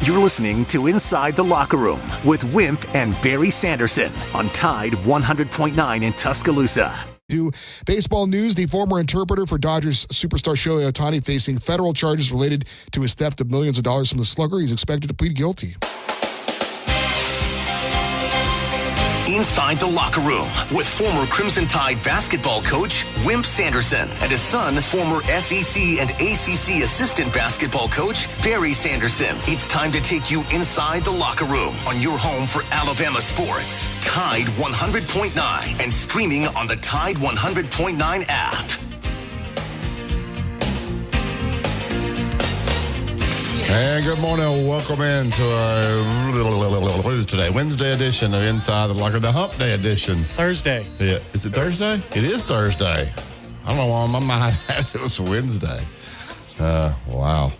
You're listening to Inside the Locker Room with Wimp and Barry Sanderson on Tide 100.9 in Tuscaloosa. To baseball news, the former interpreter for Dodgers superstar Shohei Ohtani facing federal charges related to his theft of millions of dollars from the slugger. He's expected to plead guilty. Inside the Locker Room with former Crimson Tide basketball coach Wimp Sanderson and his son, former SEC and ACC assistant basketball coach Barry Sanderson. It's time to take you inside the locker room on your home for Alabama sports. Tide 100.9 and streaming on the Tide 100.9 app. And good morning. Welcome into what is today? Wednesday edition of Inside the Locker, the Hump Day edition. Thursday. Yeah. Is it Thursday? It is Thursday. I don't know why my mind had it was Wednesday. Wow.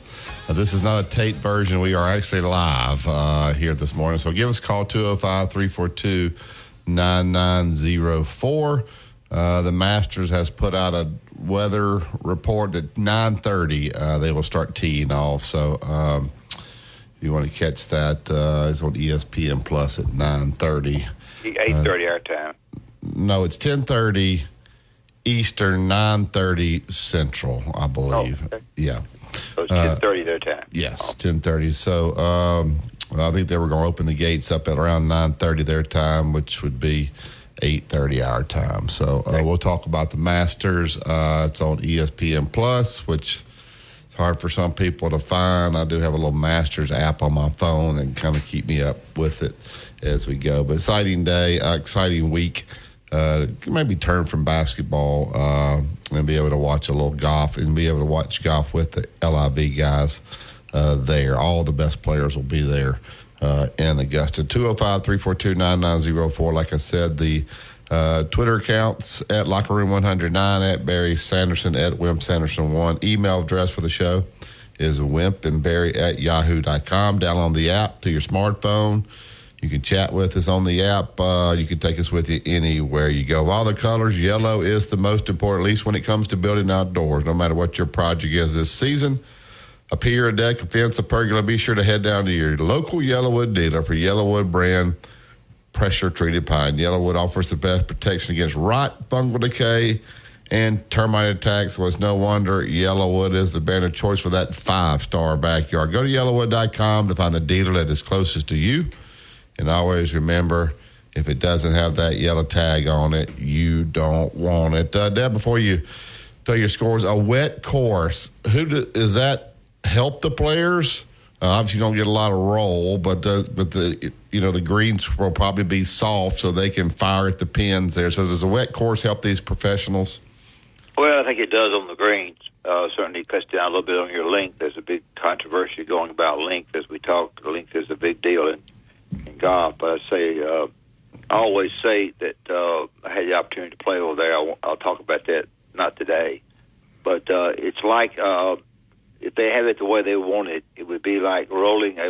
This is not a tape version. We are actually live here this morning. So give us a call, 205-342-9904. The Masters has put out a weather report at 9:30. They will start teeing off. So if you want to catch that, it's on ESPN Plus at 9:30. 8:30 our time. No, it's 10:30 Eastern, 9:30 Central, I believe. Oh, okay. Yeah. So it's 10:30 their time. Yes, 10:30. So I think they were going to open the gates up at around 9:30 their time, which would be 8:30 our time. So we'll talk about the Masters. It's on ESPN Plus, which is hard for some people to find. I do have a little Masters app on my phone and kind of keep me up with it as we go. But exciting day, exciting week. Maybe turn from basketball and be able to watch a little golf and be able to watch golf with the LIV guys there. All the best players will be there. In Augusta. 205-342-9904. Like I said, the Twitter accounts at Locker Room 109, at Barry Sanderson, at Wimp Sanderson1. Email address for the show is wimpandbarry@yahoo.com. Download the app to your smartphone. You can chat with us on the app. You can take us with you anywhere you go. Of all the colors, yellow is the most important, at least when it comes to building outdoors, no matter what your project is this season. A pier, a deck, a fence, a pergola. Be sure to head down to your local Yellowwood dealer for Yellowwood brand pressure-treated pine. Yellowwood offers the best protection against rot, fungal decay, and termite attacks. So it's no wonder Yellowwood is the brand of choice for that 5-star backyard. Go to yellowwood.com to find the dealer that is closest to you. And always remember, if it doesn't have that yellow tag on it, you don't want it. Deb, before you tell your scores, a wet course, is that help the players? Obviously, you don't get a lot of roll, but the greens will probably be soft so they can fire at the pins there. So does a wet course help these professionals? Well, I think it does on the greens. Certainly cuts down a little bit on your length. There's a big controversy going about length as we talk. Length is a big deal in golf. But I always say that I had the opportunity to play over there. I'll talk about that, not today. But it's like if they have it the way they want it, it would be like rolling a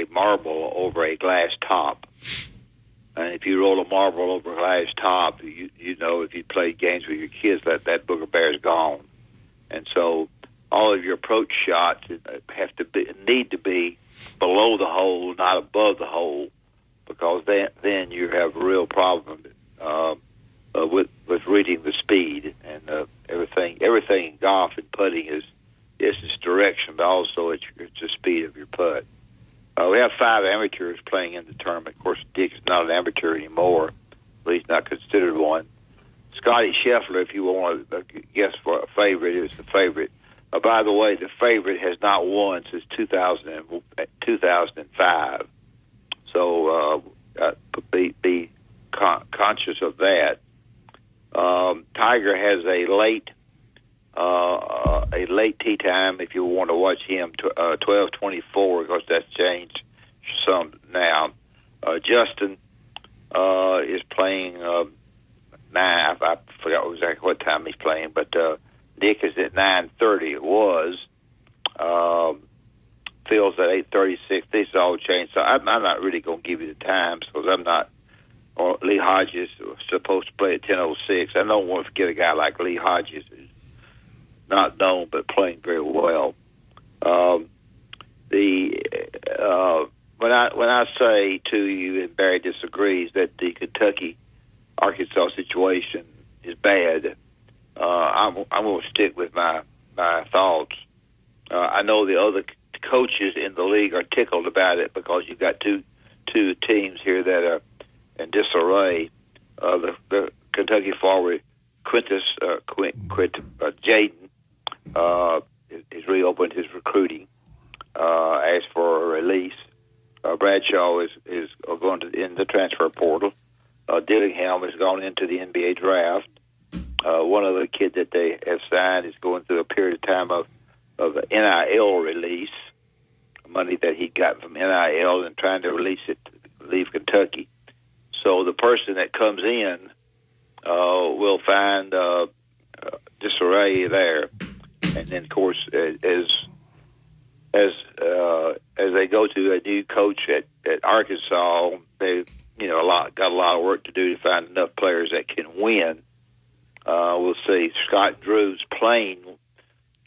marble over a glass top. And if you roll a marble over a glass top, you know if you play games with your kids, that booger bear is gone. And so all of your approach shots need to be below the hole, not above the hole, because then you have a real problem with reading the speed and everything. Everything in golf and putting is its direction, but also it's the speed of your putt. We have 5 amateurs playing in the tournament. Of course, Dick is not an amateur anymore, at least not considered one. Scotty Scheffler, if you want to guess for a favorite, is the favorite. By the way, the favorite has not won since 2005. So be conscious of that. Tiger has a late tee time if you want to watch him, 12:24, because that's changed some now. Justin is playing 9. I forgot exactly what time he's playing, but Nick is at 9:30. It was. Phil's at 8:36. This all changed, so I'm not really going to give you the times because I'm not. Or Lee Hodges was supposed to play at 10:06. I don't want to forget a guy like Lee Hodges, who's not known but playing very well. The when I say to you, and Barry disagrees, that the Kentucky-Arkansas situation is bad, I'm going to stick with my thoughts. I know the other coaches in the league are tickled about it because you've got two teams here that are in disarray. The Kentucky forward Jaden has reopened his recruiting, asked for a release. Bradshaw is going in the transfer portal. Dillingham has gone into the NBA draft. One other kid that they have signed is going through a period of time of NIL release, money that he got from NIL, and trying to release it to leave Kentucky. So the person that comes in will find disarray there, and then of course as they go to a new coach at Arkansas, they got a lot of work to do to find enough players that can win. We'll see. Scott Drew's plane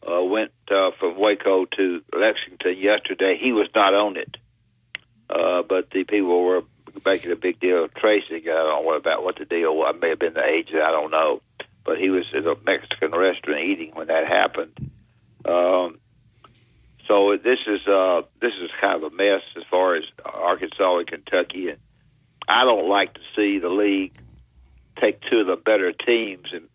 went from Waco to Lexington yesterday. He was not on it, but the people were making a big deal of tracing. I don't know about what the deal was. It may have been the age. I don't know. But he was at a Mexican restaurant eating when that happened. So this is kind of a mess as far as Arkansas and Kentucky. And I don't like to see the league take two of the better teams, and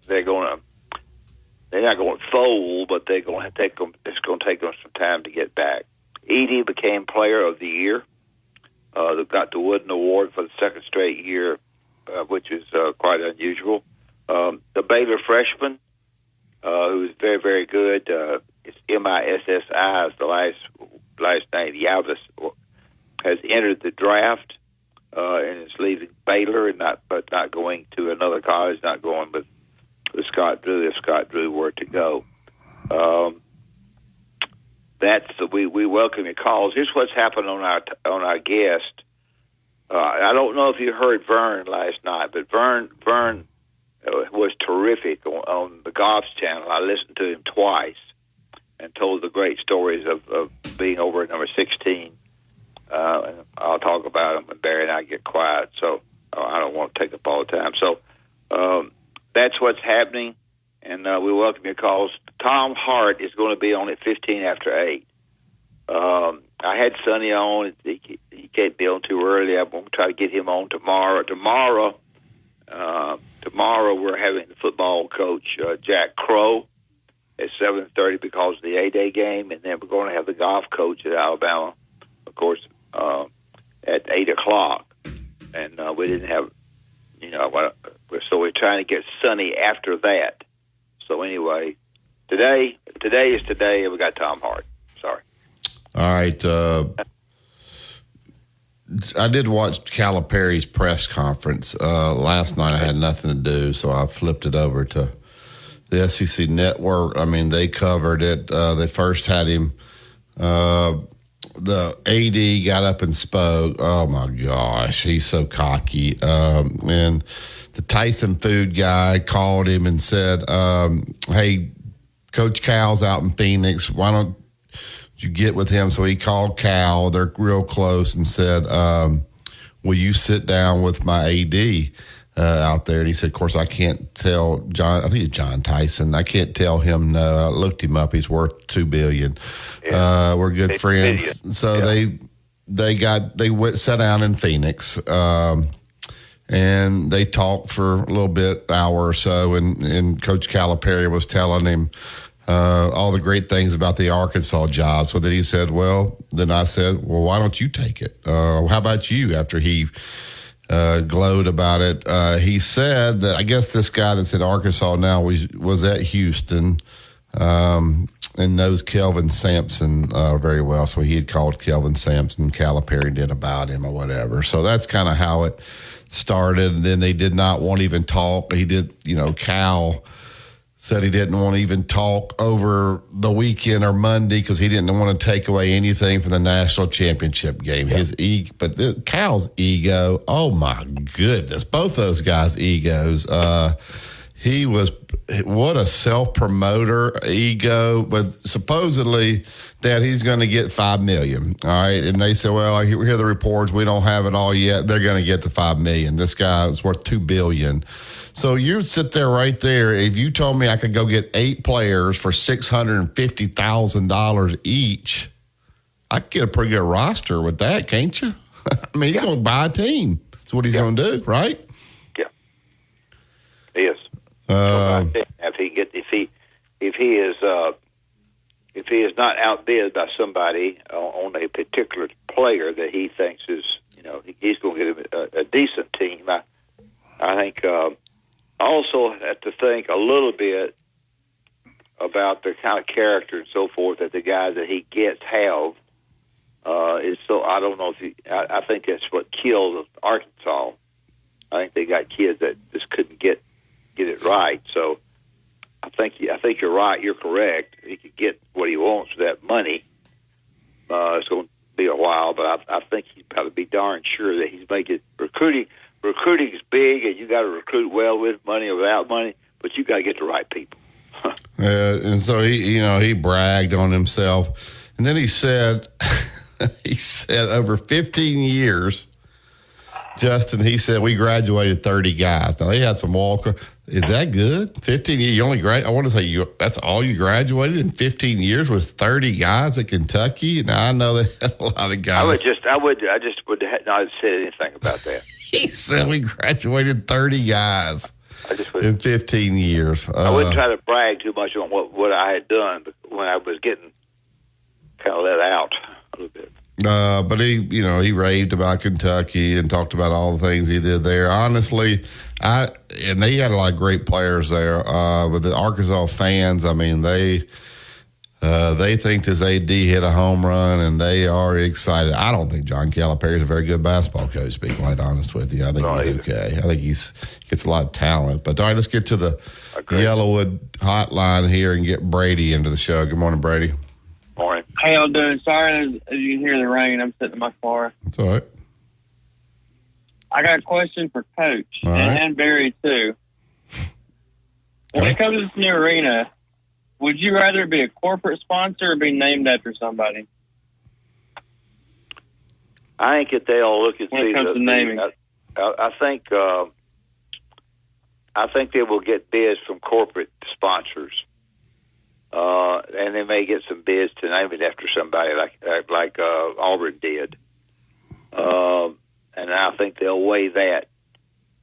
they're not going to fold, but they're going to take them. It's going to take them some time to get back. Edey became Player of the Year. They got the Wooden Award for the second straight year, which is quite unusual. The Baylor freshman, who is very, very good, it's Missi is the last name. Yavlis has entered the draft and is leaving Baylor, but not going to another college, not going with Scott Drew if Scott Drew were to go. We welcome your calls. Here's what's happened on our guest. I don't know if you heard Vern last night, but Vern was terrific on the Golf Channel. I listened to him twice and told the great stories of being over at number 16. And I'll talk about them when Barry and I get quiet, so I don't want to take up all the time. So that's what's happening, and we welcome your calls. Tom Hart is going to be on at 15 after 8. I had Sonny on. He can't be on too early. I'm going to try to get him on tomorrow. Tomorrow we're having the football coach, Jack Crow, at 7:30 because of the A-Day game, and then we're going to have the golf coach at Alabama, of course, at 8 o'clock. And we didn't have, so we're trying to get Sonny after that. So anyway, today is today, and we got Tom Hart. Sorry. All right. I did watch Calipari's press conference last night. I had nothing to do, so I flipped it over to the SEC Network. I mean, they covered it. They first had him. The AD got up and spoke. Oh, my gosh. He's so cocky. And the Tyson food guy called him and said, hey, Coach Cal's out in Phoenix. Why don't you get with him? So he called Cal. They're real close and said, will you sit down with my AD out there? And he said, of course, I can't tell John. I think it's John Tyson. I can't tell him no. I looked him up. He's worth $2 billion. Yeah. We're good friends. So yeah. They sat down in Phoenix, and they talked for a little bit, hour or so, and Coach Calipari was telling him all the great things about the Arkansas job. So then he said, then I said, why don't you take it? How about you? After he glowed about it, he said that I guess this guy that's at Arkansas now was at Houston and knows Kelvin Sampson very well. So he had called Kelvin Sampson. Calipari did about him or whatever. So that's kind of how it started. And then they did not want to even talk. He did, Cal said he didn't want to even talk over the weekend or Monday because he didn't want to take away anything from the national championship game. Yeah. But Cal's ego, oh my goodness, both those guys' egos. he was, what a self-promoter, ego, but supposedly that he's going to get $5 million. All right. And they said, well, I hear the reports. We don't have it all yet. They're going to get the $5 million. This guy is worth $2 billion. So you sit there right there. If you told me I could go get 8 players for $650,000 each, I could get a pretty good roster with that, can't you? I mean, he's going to buy a team. That's what he's going to do, right? Yeah. Yes. If he is not outbid by somebody on a particular player that he thinks is, he's going to get a decent team. I think I also have to think a little bit about the kind of character and so forth that the guys that he gets have. So I don't know if I think that's what killed Arkansas. I think they got kids that just couldn't get it right. So I think you're right. You're correct. He could get what he wants for that money. It's going to be a while, but I think he's got to be darn sure that he's making recruiting. Recruiting is big, and you got to recruit well with money or without money, but you got to get the right people. And so he bragged on himself, and then he said, over 15 years. Justin, he said, we graduated 30 guys. Now, they had some walk. Is that good? 15 years? You only I want to say that's all you graduated in 15 years was 30 guys at Kentucky? Now, I know they had a lot of guys. I just would not said anything about that. He said we graduated 30 guys in 15 years. I wouldn't try to brag too much on what I had done when I was getting kind of let out a little bit. But he raved about Kentucky and talked about all the things he did there. Honestly, and they had a lot of great players there. But the Arkansas fans, I mean, they think this AD hit a home run and they are excited. I don't think John Calipari is a very good basketball coach, to be quite honest with you. I think he's okay. I think he gets a lot of talent. But all right, let's get to the Yellowwood hotline here and get Brady into the show. Good morning, Brady. Morning. How y'all doing? Sorry, as you can hear the rain, I'm sitting in my car. That's all right. I got a question for Coach right. and Barry, too. When it comes to this new arena, would you rather be a corporate sponsor or be named after somebody? I think that they'll look and when it comes to naming. I think they will get bids from corporate sponsors. And they may get some bids to name it after somebody like Auburn did. And I think they'll weigh that.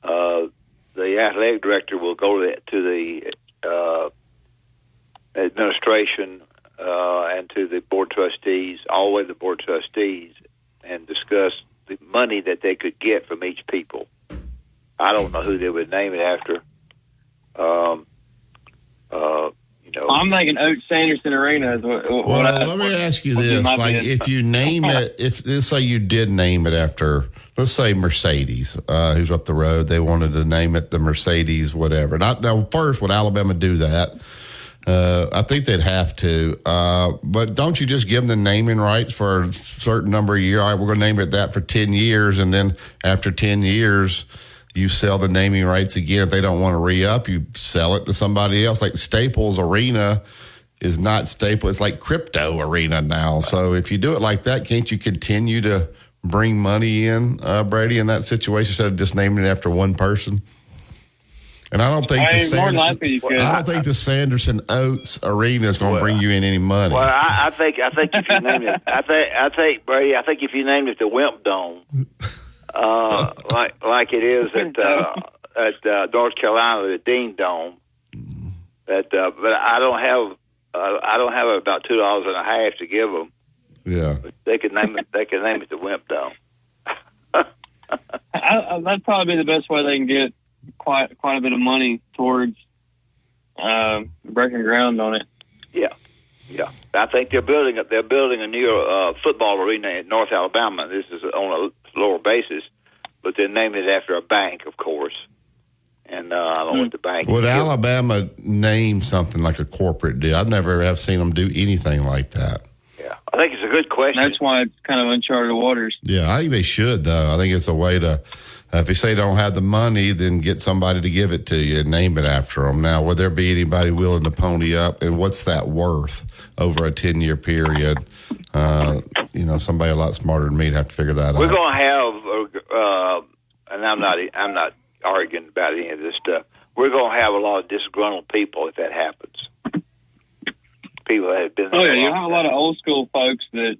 The athletic director will go to the administration and to the board trustees, all the way to the board trustees, and discuss the money that they could get from each people. I don't know who they would name it after. I'm thinking Oak Sanderson Arena is what let me ask you this. Like, if you name it, let's say you did name it after, let's say Mercedes, who's up the road, they wanted to name it the Mercedes whatever. Now, first, would Alabama do that? I think they'd have to. But don't you just give them the naming rights for a certain number of years? All right, we're going to name it that for 10 years, and then after 10 years, you sell the naming rights again. If they don't want to re-up, you sell it to somebody else. Like Staples Arena is not Staples. It's like Crypto Arena now. So if you do it like that, can't you continue to bring money in, Brady, in that situation instead of just naming it after one person? And I don't think the Sanderson Oats Arena is going to bring you in any money. Well, I think if you name it, Brady, I think if you named it the Wimp Dome, like it is at North Carolina, the Dean Dome. But I don't have about $2.50 to give them. Yeah, but they could name it. They could name it the Wimp Dome. That'd probably be the best way they can get quite a bit of money towards breaking ground on it. Yeah. I think they're building a new football arena in North Alabama. This is on a lower basis, but they're naming it after a bank, of course. And I don't know what the bank. Would Alabama name something like a corporate deal? I've never have seen them do anything like that. Yeah. Yeah, I think it's a good question. That's why it's kind of uncharted waters. Yeah, I think they should, though. I think it's a way to, if you say they don't have the money, then get somebody to give it to you and name it after them. Now, would there be anybody willing to pony up, and what's that worth over a 10-year period? Somebody a lot smarter than me would have to figure that out. We're going to have, and I'm not arguing about any of this stuff. We're going to have a lot of disgruntled people if that happens. People that have been there. Oh, yeah, you'll have a lot of old school folks that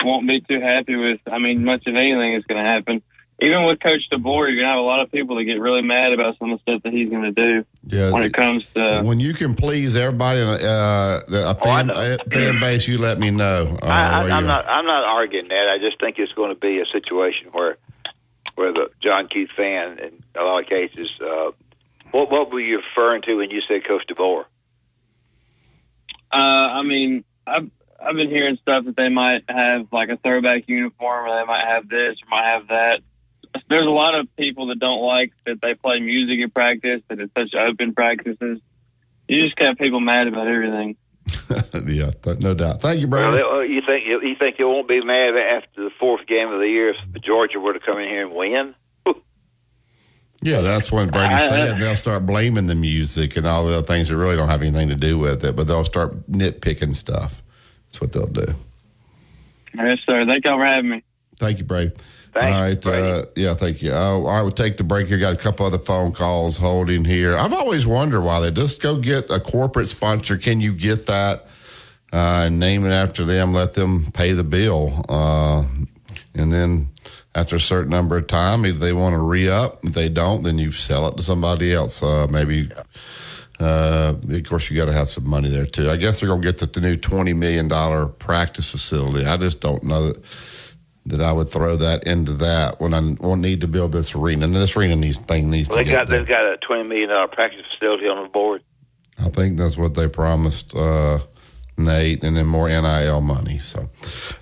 won't be too happy with, much of anything that's going to happen. Even with Coach DeBoer, you're going to have a lot of people that get really mad about some of the stuff that he's going to do when it comes to... When you can please everybody in a fan base, you let me know. I'm not arguing that. I just think it's going to be a situation where the John Keith fan, in a lot of cases... what were you referring to when you said Coach DeBoer? I've been hearing stuff that they might have like a throwback uniform, or they might have this, or might have that. There's a lot of people that don't like that they play music at practice, that it's such open practices. You just have people mad about everything. Yeah, no doubt. Thank you, brother. Well, you think you won't be mad after the fourth game of the year if Georgia were to come in here and win? Yeah, that's when Brady said they'll start blaming the music and all the other things that really don't have anything to do with it, but they'll start nitpicking stuff. That's what they'll do. Yes, sir. Thank y'all for having me. Thank you, Brady. Thanks, all right. Thank you. All right, we'll take the break here. Got a couple other phone calls holding here. I've always wondered why they just go get a corporate sponsor. Can you get that and name it after them, let them pay the bill, and then after a certain number of time, if they want to re-up, if they don't, then you sell it to somebody else. Of course, you got to have some money there, too. I guess they're going to get the new $20 million practice facility. I just don't know that I would throw that into that when I won't need to build this arena. And this arena needs to They've got a $20 million practice facility on the board. I think that's what they promised Nate, and then more NIL money. So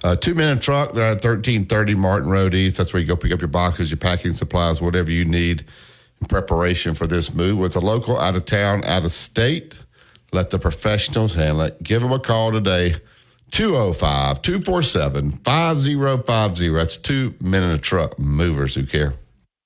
2-minute truck, 1330 Martin Road East. That's where you go pick up your boxes, your packing supplies, whatever you need in preparation for this move. Whether it's a local, out of town, out of state, let the professionals handle it. Give them a call today, 205-247-5050. That's 2-minute truck movers who care.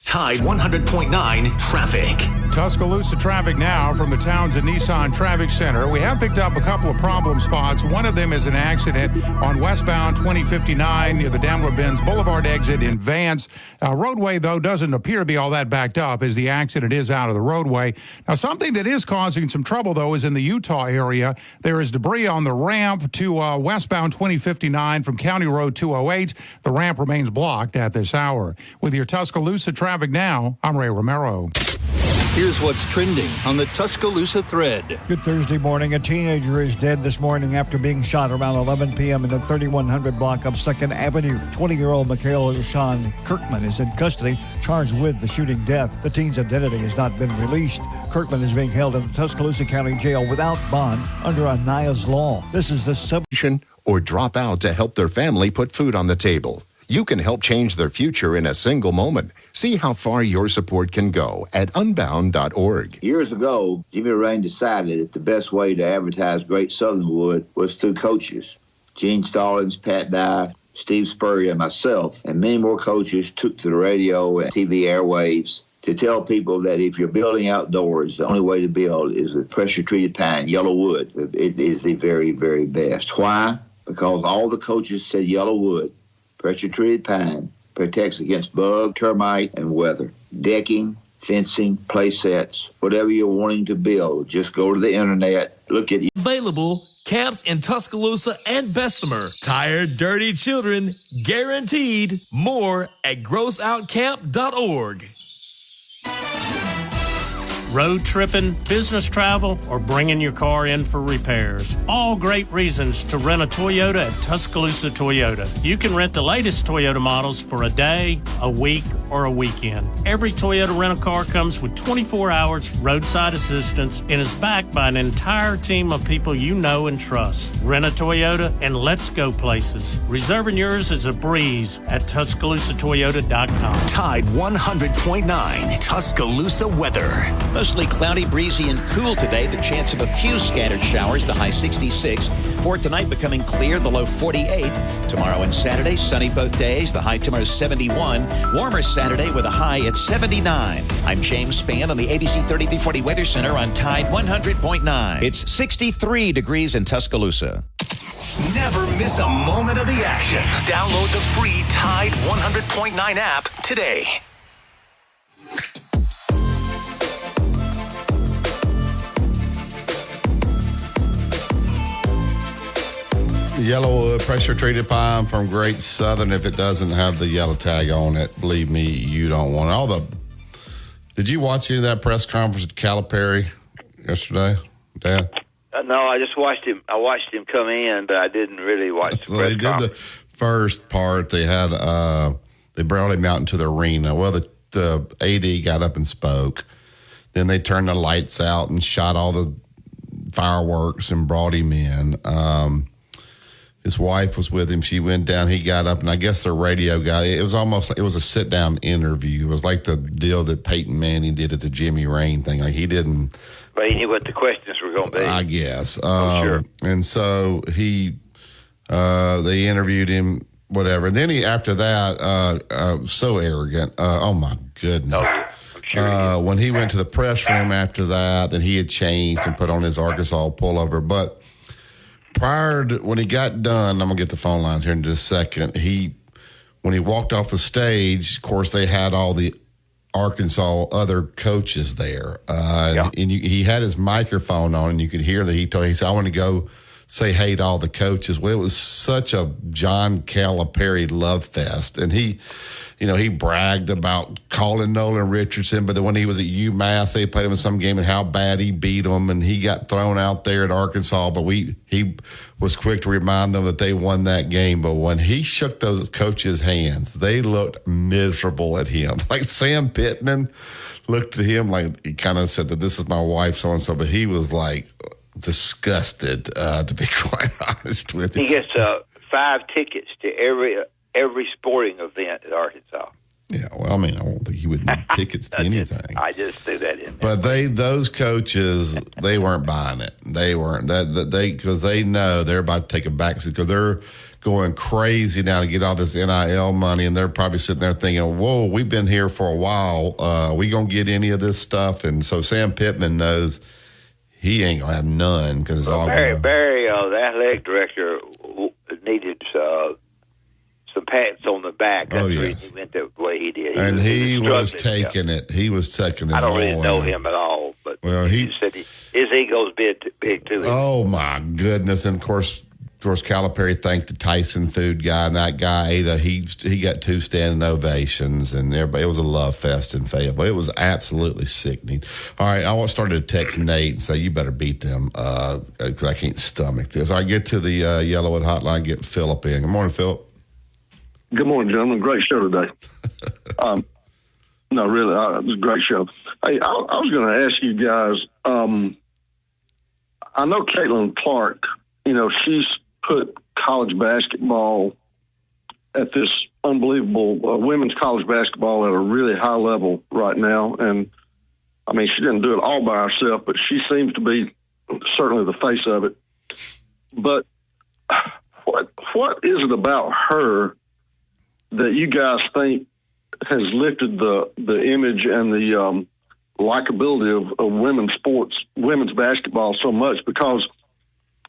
Tide 100.9 traffic. Tuscaloosa traffic now from the Townsend Nissan Traffic Center. We have picked up a couple of problem spots. One of them is an accident on westbound 2059 near the Daimler-Benz Boulevard exit in Vance. Roadway, though, doesn't appear to be all that backed up as the accident is out of the roadway. Now, something that is causing some trouble, though, is in the Utah area. There is debris on the ramp to westbound 2059 from County Road 208. The ramp remains blocked at this hour. With your Tuscaloosa traffic now, I'm Ray Romero. Here's what's trending on the Tuscaloosa thread. Good Thursday morning. A teenager is dead this morning after being shot around 11 p.m. in the 3100 block of 2nd Avenue. 20-year-old Michael Sean Kirkman is in custody, charged with the shooting death. The teen's identity has not been released. Kirkman is being held in the Tuscaloosa County Jail without bond under Anaya's law. This is the or drop out to help their family put food on the table. You can help change their future in a single moment. See how far your support can go at unbound.org. Years ago, Jimmy Rain decided that the best way to advertise Great Southern Wood was through coaches. Gene Stallings, Pat Dye, Steve Spurrier, and myself, and many more coaches took to the radio and TV airwaves to tell people that if you're building outdoors, the only way to build is with pressure-treated pine, yellow wood. It is the very, very best. Why? Because all the coaches said yellow wood. Pressure-treated pine protects against bug, termite, and weather. Decking, fencing, play sets, whatever you're wanting to build, just go to the internet, look at... Available camps in Tuscaloosa and Bessemer. Tired, dirty children, guaranteed. More at grossoutcamp.org. Road tripping, business travel, or bringing your car in for repairs. All great reasons to rent a Toyota at Tuscaloosa Toyota. You can rent the latest Toyota models for a day, a week, or a weekend. Every Toyota rental-car comes with 24 hours roadside assistance and is backed by an entire team of people you know and trust. Rent a Toyota and let's go places. Reserving yours is a breeze at TuscaloosaToyota.com. Tide 100.9 Tuscaloosa weather. A Mostly cloudy, breezy, and cool today. The chance of a few scattered showers, the high 66. For tonight, becoming clear, the low 48. Tomorrow and Saturday, sunny both days. The high tomorrow is 71. Warmer Saturday with a high at 79. I'm James Spann on the ABC 3340 Weather Center on Tide 100.9. It's 63 degrees in Tuscaloosa. Never miss a moment of the action. Download the free Tide 100.9 app today. Yellowwood pressure treated pine from Great Southern. If it doesn't have the yellow tag on it, believe me, you don't want it. Did you watch any of that press conference at Calipari yesterday, Dad? No, I just watched him. I watched him come in, but I didn't really watch the press conference. They did the first part. They had they brought him out into the arena. Well, the AD got up and spoke. Then they turned the lights out and shot all the fireworks and brought him in. His wife was with him. She went down. He got up, and I guess the radio guy. It was a sit down interview. It was like the deal that Peyton Manning did at the Jimmy Rain thing. Like he didn't. But he knew what the questions were going to be. I guess. Sure. And so they interviewed him, whatever. And then after that, so arrogant. Oh my goodness. Oh, I'm sure when he went to the press room after that, then he had changed and put on his Arkansas pullover. But when he got done, I'm gonna get the phone lines here in just a second. When he walked off the stage, of course, they had all the Arkansas other coaches there, and he had his microphone on, and you could hear that he said, "I want to go say hey to all the coaches." Well, it was such a John Calipari love fest, and he bragged about calling Nolan Richardson, but then when he was at UMass, they played him in some game and how bad he beat them, and he got thrown out there at Arkansas, but he was quick to remind them that they won that game. But when he shook those coaches' hands, they looked miserable at him. Like Sam Pittman looked at him like he kind of said that this is my wife, so-and-so, but he was like disgusted, to be quite honest with you. He gets 5 tickets to every sporting event at Arkansas. Yeah, well, I mean, I don't think he would need tickets to anything. I just threw that in But there. those coaches, they weren't buying it. They weren't because they know they're about to take a backseat because they're going crazy now to get all this NIL money, and they're probably sitting there thinking, "Whoa, we've been here for a while. We gonna get any of this stuff?" And so Sam Pittman knows he ain't gonna have none because it's all Barry, the athletic director, needed some pats on the back. That's the reason he went the way he did. He was taking it. He was taking it. I don't really know him at all, but he said his ego's big too. Oh my goodness! And of course, Calipari thanked the Tyson food guy, and that guy he got 2 standing ovations, and everybody. It was a love fest in Fayetteville. It was absolutely sickening. All right, I started to text Nate and say you better beat them because I can't stomach this. I get to the Yellowwood hotline, get Philip in. Good morning, Philip. Good morning, gentlemen. Great show today. No, really, it was a great show. Hey, I was going to ask you guys. I know Caitlin Clark. She's put college basketball at this unbelievable women's college basketball at a really high level right now. And I mean, she didn't do it all by herself, but she seems to be certainly the face of it. But what is it about her that you guys think has lifted the image and the likability of women's sports, women's basketball so much? Because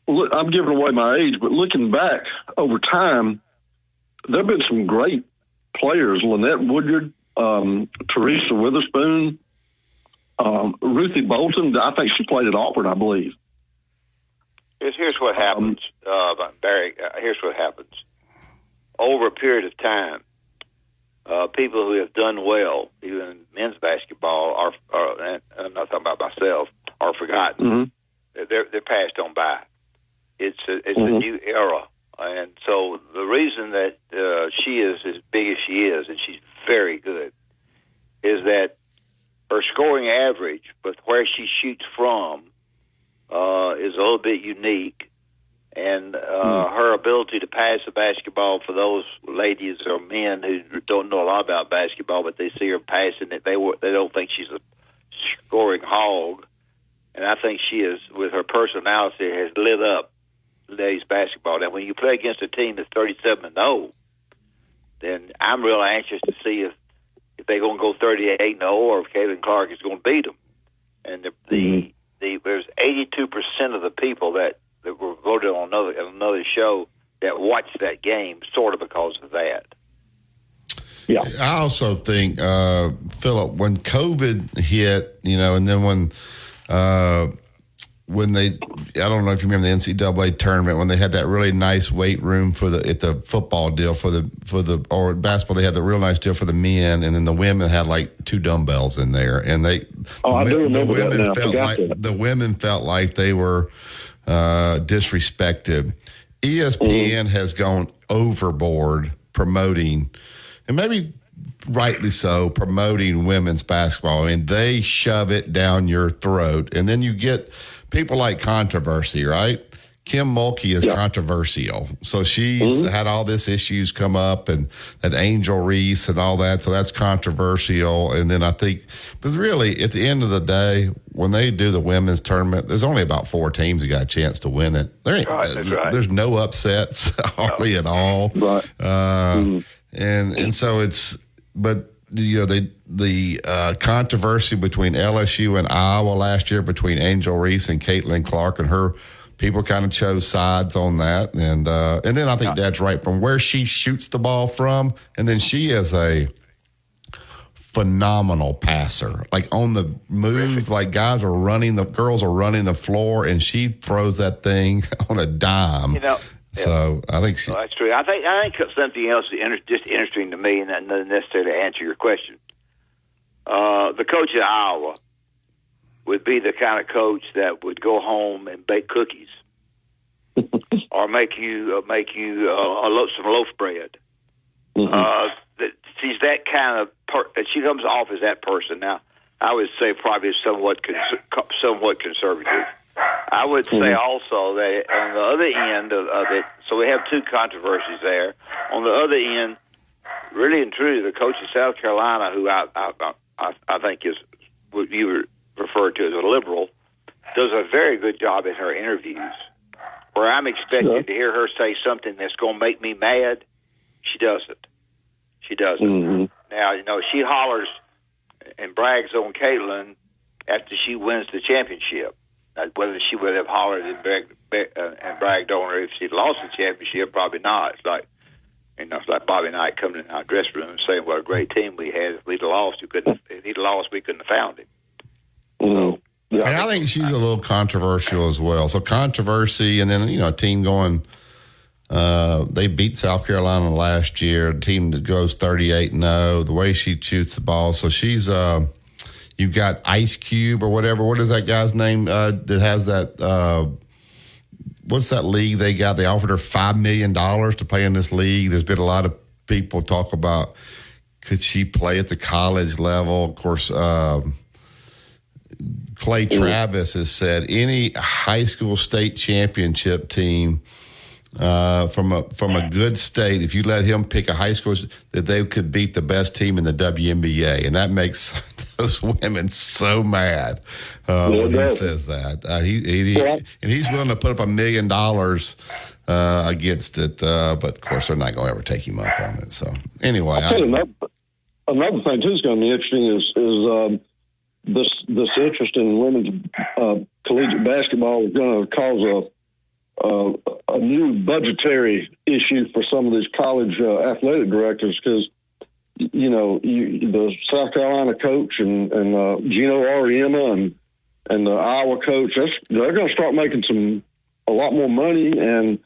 look, I'm giving away my age, but looking back over time, there have been some great players: Lynette Woodyard, Teresa Witherspoon, Ruthie Bolton. I think she played at Auburn, I believe. Here's what happens, Barry. Here's what happens. Over a period of time, people who have done well, even in men's basketball, and I'm not talking about myself, are forgotten. Mm-hmm. They're passed on by. It's a new era, and so the reason that she is as big as she is, and she's very good, is that her scoring average, but where she shoots from, is a little bit unique. And her ability to pass the basketball for those ladies or men who don't know a lot about basketball, but they see her passing it, they don't think she's a scoring hog, and I think she is, with her personality, has lit up ladies basketball. Now, when you play against a team that's 37-0, then I'm real anxious to see if they're going to go 38-0 or if Caitlin Clark is going to beat them. And there's 82% of the people that were voted on another show that watched that game sort of because of that. Yeah, I also think, Philip, when COVID hit, and then when they, I don't know if you remember the NCAA tournament when they had that really nice weight room at the football deal or basketball, they had the real nice deal for the men, and then the women had like 2 dumbbells in there, and I do remember the women felt like they were disrespected. ESPN has gone overboard promoting, and maybe rightly so, promoting women's basketball. I mean, they shove it down your throat, and then you get people like controversy, right? Kim Mulkey is controversial. So she's had all this issues come up, and that Angel Reese and all that. So that's controversial. And then I think, but really at the end of the day, when they do the women's tournament, there's only about 4 teams that got a chance to win it. There's no upsets hardly at all. Right. And so it's, but the controversy between LSU and Iowa last year between Angel Reese and Caitlin Clark, and her people kind of chose sides on that. And then I think that's right from where she shoots the ball from. And then she is a phenomenal passer, like on the move, like girls are running the floor, and she throws that thing on a dime. So I think that's true. I think something else just interesting to me, and not necessarily to answer your question. The coach at Iowa would be the kind of coach that would go home and bake cookies, or make you some loaf bread. She's that kind of she comes off as that person. Now, I would say probably somewhat conservative. I would say also that on the other end of it, so we have 2 controversies there. On the other end, really and truly, the coach of South Carolina, who I think is what you refer to as a liberal, does a very good job in her interviews. Where I'm expecting to hear her say something that's going to make me mad, she doesn't. Now, she hollers and brags on Caitlin after she wins the championship. Whether she would have hollered and bragged on her if she'd lost the championship, probably not. It's like Bobby Knight coming in our dressing room and saying what a great team we had. If we'd lost, we couldn't have found him. So, and I think she's a little controversial as well. So controversy, and then a team going. They beat South Carolina last year. A team that goes 38-0. The way she shoots the ball, so she's. You've got Ice Cube or whatever. What is that guy's name that has that? What's that league they got? They offered her $5 million to play in this league. There's been a lot of people talk about could she play at the college level. Of course, Clay Travis has said any high school state championship team from a good state, if you let him pick a high school, that they could beat the best team in the WNBA, and that makes those women so mad when he says that. And he's willing to put up $1 million against it, but of course they're not going to ever take him up on it. So anyway, another thing too is going to be interesting is this interest in women's collegiate basketball is going to cause a new budgetary issue for some of these college athletic directors, because the South Carolina coach and Gino Auriemma and the Iowa coach, they're going to start making a lot more money, and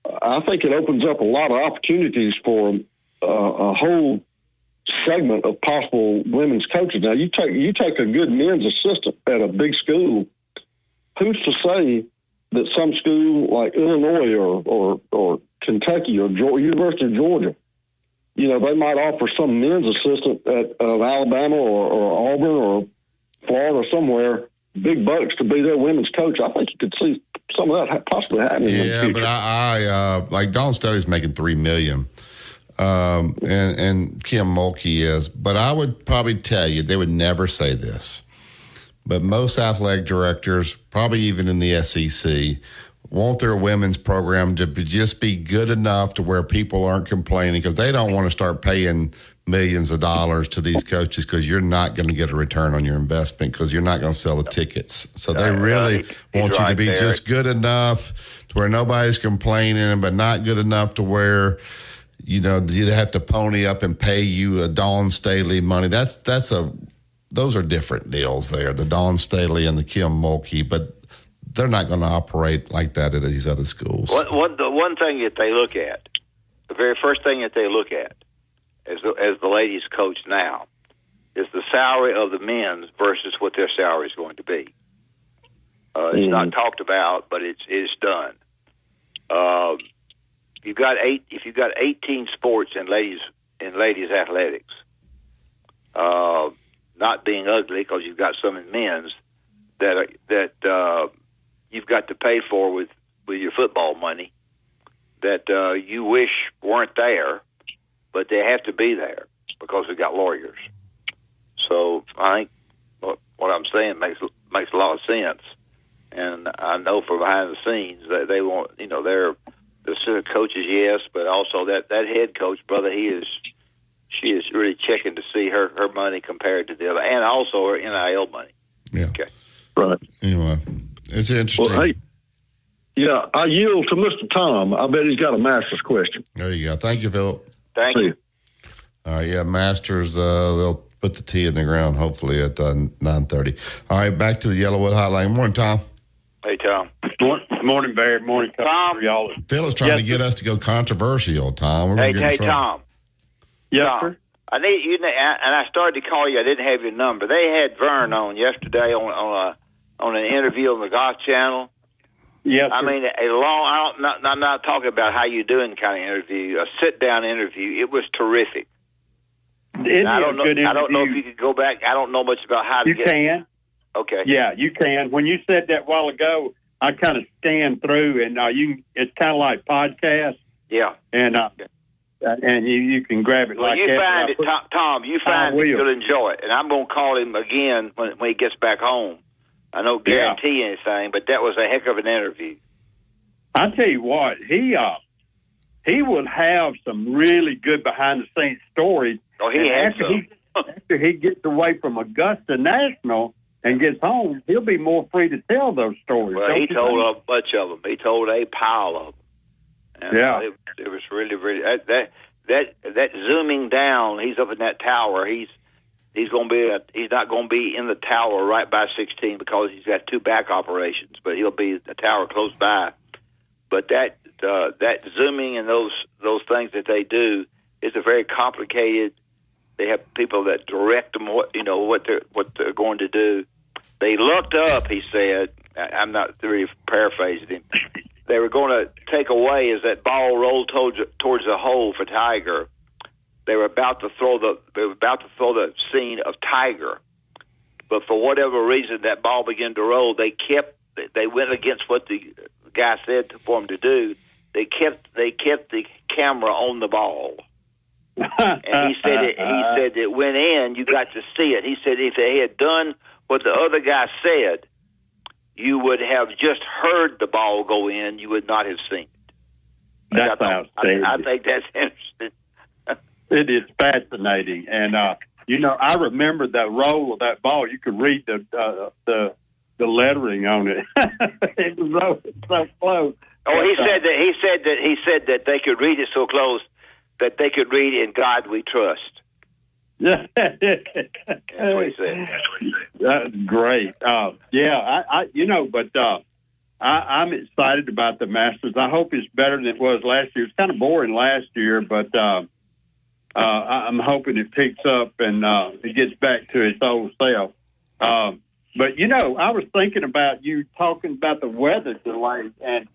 I think it opens up a lot of opportunities for a whole segment of possible women's coaches. Now, you take a good men's assistant at a big school. Who's to say that some school like Illinois or Kentucky or University of Georgia, they might offer some men's assistant at Alabama or Auburn or Florida or somewhere big bucks to be their women's coach. I think you could see some of that possibly happening. Yeah, but I like Dawn Staley's making $3 million, and Kim Mulkey is. But I would probably tell you they would never say this. but most athletic directors, probably even in the SEC, want their women's program to just be good enough to where people aren't complaining, because they don't want to start paying millions of dollars to these coaches, because you're not going to get a return on your investment, because you're not going to sell the tickets. So they really want you to be just good enough to where nobody's complaining, but not good enough to where, you know, you have to pony up and pay you a Dawn Staley money. Those are different deals there, the Dawn Staley and the Kim Mulkey, but they're not going to operate like that at these other schools. The one thing that they look at, the very first thing that they look at as the ladies coach now, is the salary of the men's versus what their salary is going to be. It's not talked about, but it's done. If you've got 18 sports in ladies athletics, not being ugly, because you've got some in men's that you've got to pay for with your football money that you wish weren't there, but they have to be there because we've got lawyers. So I think what I'm saying makes a lot of sense, and I know from behind the scenes that they want, you know, they're the coaches, yes, but also that head coach, brother, she is really checking to see her money compared to the other, and also her NIL money. Yeah. Okay. Right. Anyway, it's interesting. Well, hey, yeah, I yield to Mr. Tom. I bet he's got a master's question. There you go. Thank you, Philip. Thank you. All right, yeah, Masters, they'll put the tee in the ground hopefully at 9:30. All right, back to the Yellowwood Hotline. Morning, Tom. Hey, Tom. Morning, Barry. Morning, Tom. Y'all. Phil is trying to get us to go controversial, Tom. Hey, Tom. Yes, Tom, sir. I need you, and I started to call you. I didn't have your number. They had Vern on yesterday on an interview on the Golf Channel. Yes, I mean, I'm not talking about how you doing kind of interview, a sit down interview. It was terrific. I don't know if you could go back. I don't know much about how to get. You can. Okay. Yeah, you can. When you said that a while ago, I kind of scanned through, and it's kind of like podcast. Yeah. And you can grab it like that. You find it, Tom. You find it, you'll enjoy it. And I'm going to call him again when he gets back home. I don't guarantee anything, but that was a heck of an interview. I tell you what, he will have some really good behind the scenes stories. Oh, after he gets away from Augusta National and gets home, he'll be more free to tell those stories. Well, he told a bunch of them. He told a pile of them. And it was really, really that zooming down. He's up in that tower. He's going to be. He's not going to be in the tower right by 16 because he's got two back operations. But he'll be at the tower close by. But that zooming and those things that they do is a very complicated. They have people that direct them. What they're going to do. They looked up. He said, "I'm not really paraphrasing him." They were going to take away as that ball rolled towards the hole for Tiger. They were about to throw the scene of Tiger, but for whatever reason, that ball began to roll. They went against what the guy said for them to do. They kept the camera on the ball, and he said it went in. You got to see it. He said if they had done what the other guy said, you would have just heard the ball go in. You would not have seen it. That's outstanding. I think that's interesting. It is fascinating, and I remember the roll of that ball. You could read the lettering on it. It was so close. Oh, he said that they could read it so close that they could read "In God We Trust." That's what he said. That's great. I'm excited about the Masters. I hope it's better than it was last year. It's kind of boring last year, but I'm hoping it picks up and it gets back to its old self. But I was thinking about you talking about the weather delay, and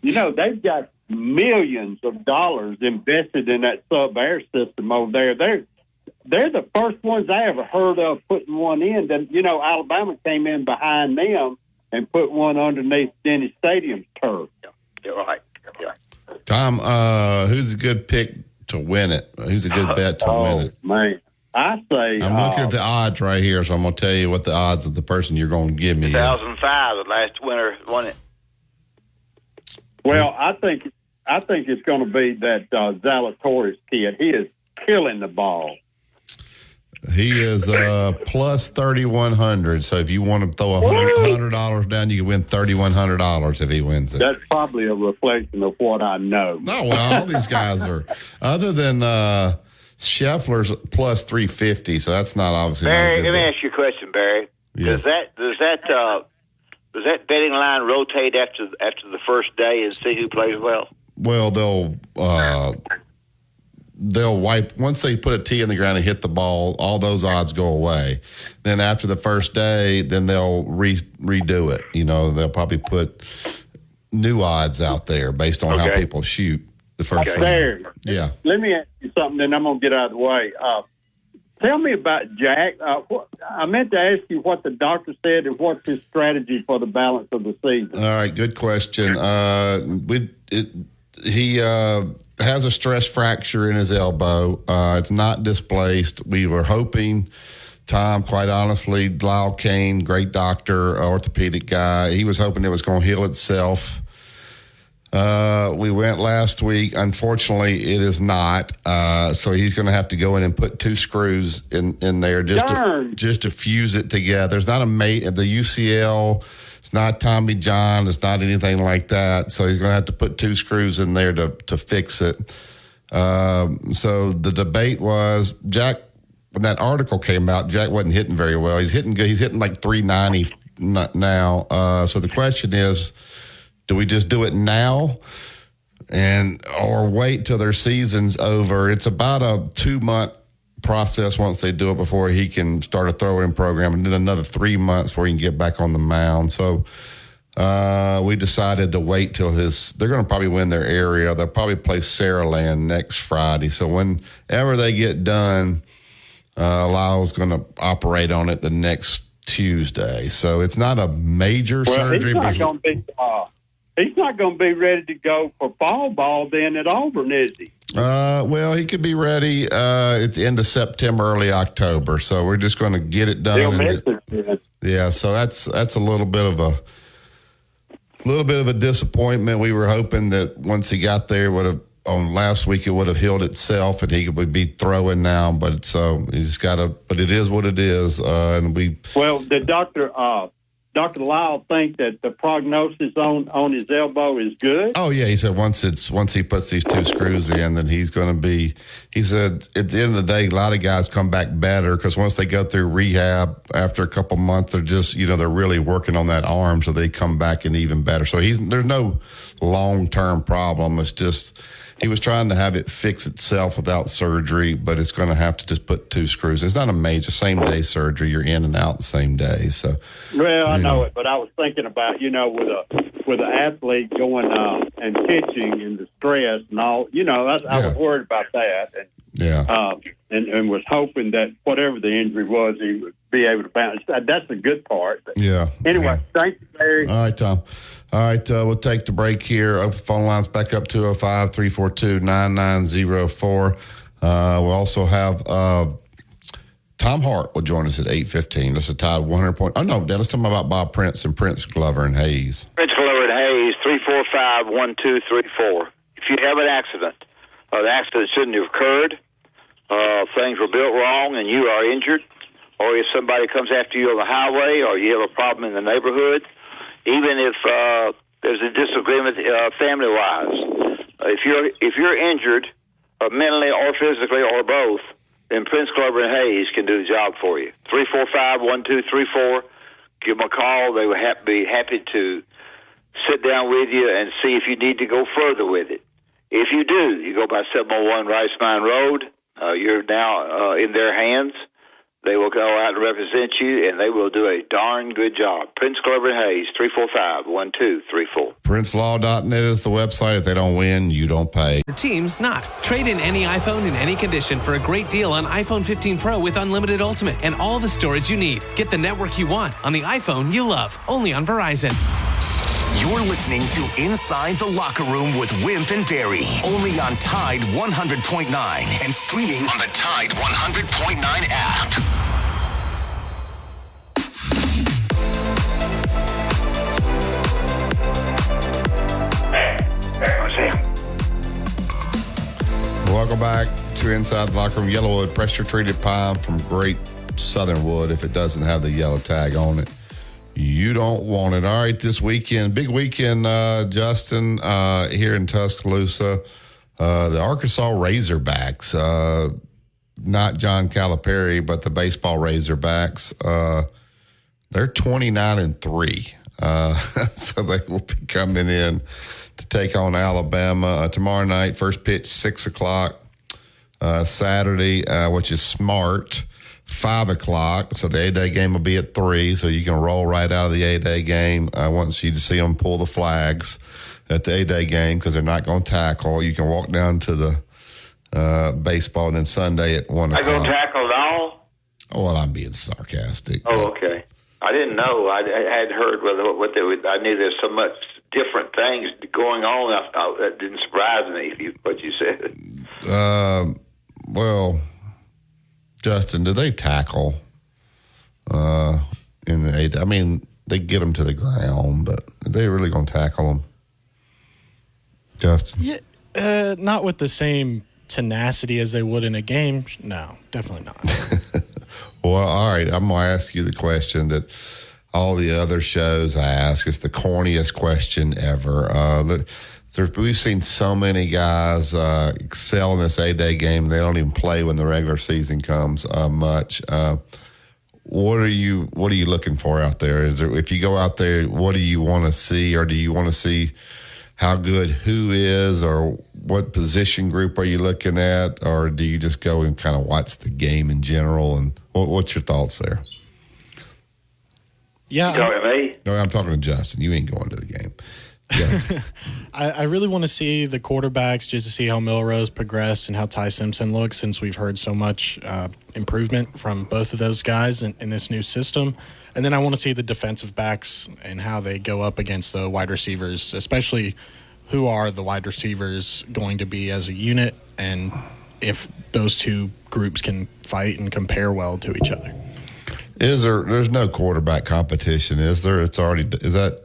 they've got millions of dollars invested in that sub-air system over there. They're the first ones I ever heard of putting one in. Then, Alabama came in behind them and put one underneath Denny Stadium's turf. Yeah, you're right. Yeah. Tom, who's a good pick to win it? Who's a good bet to win it? Man, I say I'm looking at the odds right here, so I'm going to tell you what the odds of the person you're going to give me is. 2005, the last winner won it. Well, I think it's going to be that Zalatoris kid. He is killing the ball. He is plus 3,100. So if you want to throw $100 down, you can win $3,100 if he wins it. That's probably a reflection of what I know. No, well, all these guys are, other than Scheffler's plus 350. So that's not obviously. Barry, not a good let me bet. ask you a question, Barry. Yes. Does that betting line rotate after the first day and see who plays well? Well, they'll wipe once they put a tee in the ground and hit the ball. All those odds go away. Then after the first day, then they'll redo it. You know, they'll probably put new odds out there based on how people shoot the first round. There. Yeah. Let me ask you something, then I'm going to get out of the way. Tell me about Jack. I meant to ask you what the doctor said and what's his strategy for the balance of the season. All right, good question. He has a stress fracture in his elbow. It's not displaced. We were hoping, Tom, quite honestly, Lyle Kane, great doctor, orthopedic guy, he was hoping it was going to heal itself. We went last week. Unfortunately, it is not. So he's going to have to go in and put 2 screws in there just to fuse it together. It's not the UCL. It's not Tommy John. It's not anything like that. So he's going to have to put 2 screws in there to fix it. So the debate was Jack. When that article came out, Jack wasn't hitting very well. He's hitting good. He's hitting like 390 now. So the question is, do we just do it now or wait till their season's over? It's about a 2-month process once they do it before he can start a throwing program, and then another 3 months before he can get back on the mound. So we decided to wait till they're going to probably win their area. They'll probably play Saraland next Friday. So whenever they get done, Lyle's going to operate on it the next Tuesday. So it's not a major surgery. He's not going to be ready to go for fall ball then at Auburn, is he? Well, he could be ready at the end of September, early October. So we're just going to get it done. Yeah, so that's a little bit of a disappointment. We were hoping that once he got there, last week it would have healed itself and he would be throwing now. But he's got to. But it is what it is. Well, did Dr. Lyle think that the prognosis on his elbow is good? Oh yeah, he said once he puts these 2 screws in, then he's going to be. He said at the end of the day, a lot of guys come back better because once they go through rehab after a couple months, they're just they're really working on that arm, so they come back and even better. So there's no long-term problem. It's just he was trying to have it fix itself without surgery, but it's going to have to just put 2 screws. It's not a major same-day surgery. You're in and out the same day. So, well, I know it, but I was thinking about with an athlete going and pitching and the stress and all. I was worried about that. And was hoping that whatever the injury was, he would be able to bounce. That's a good part. But anyway, thank you, Barry. All right, Tom. All right, we'll take the break here. Open phone lines back up 205-342-9904. We'll also have Tom Hart will join us at 8:15. That's a tied 100 point. Oh, no, let's talk about Bob Prince and Prince Glover and Hayes. Prince Glover and Hayes, 345-1234. If you have an accident, the accident shouldn't have occurred, things were built wrong and you are injured, or if somebody comes after you on the highway or you have a problem in the neighborhood, even if there's a disagreement family-wise, if you're injured mentally or physically or both, then Prince Glover and Hayes can do the job for you. 345-1234. Give them a call. They will be happy to sit down with you and see if you need to go further with it. If you do, you go by 701 Rice Mine Road. You're now in their hands. They will go out and represent you, and they will do a darn good job. Prince Glover and Hayes, 345-1234. PrinceLaw.net is the website. If they don't win, you don't pay. Your team's not. Trade in any iPhone in any condition for a great deal on iPhone 15 Pro with unlimited Ultimate and all the storage you need. Get the network you want on the iPhone you love, only on Verizon. You're listening to Inside the Locker Room with Wimp and Barry, only on Tide 100.9 and streaming on the Tide 100.9 app. Welcome back to Inside the Locker Room. Yellowwood pressure-treated pine from Great Southern Wood. If it doesn't have the yellow tag on it, you don't want it. All right, this weekend, big weekend, Justin, here in Tuscaloosa. The Arkansas Razorbacks, not John Calipari, but the baseball Razorbacks, they're 29-3. So they will be coming in to take on Alabama tomorrow night. First pitch, 6 o'clock. Saturday, which is smart, 5 o'clock. So the A-Day game will be at 3, so you can roll right out of the A-Day game. I want you to see them pull the flags at the A-Day game because they're not going to tackle. You can walk down to the baseball, and then Sunday at 1 o'clock. I go tackle at all? Oh, well, I'm being sarcastic. Oh, okay. I didn't know. I had heard what they would. I knew there's so much different things going on. That didn't surprise me, what you said. Well, Justin, do they tackle in the 8? I mean, they get them to the ground, but are they really going to tackle them? Justin? Yeah, not with the same tenacity as they would in a game. No, definitely not. Well, all right, I'm going to ask you the question that all the other shows ask. It's the corniest question ever. We've seen so many guys excel in this A-Day game. They don't even play when the regular season comes much. What are you looking for out there? If you go out there, what do you want to see, or do you want to see how good who is, or what position group are you looking at, or do you just go and kind of watch the game in general? And what's your thoughts there? Yeah, you talking to me? No, I'm talking to Justin. You ain't going to the game. Yeah. I really want to see the quarterbacks just to see how Milrose progressed and how Ty Simpson looks, since we've heard so much improvement from both of those guys in this new system. And then I want to see the defensive backs and how they go up against the wide receivers, especially who are the wide receivers going to be as a unit, and if those two groups can fight and compare well to each other. There's no quarterback competition, is there? Is that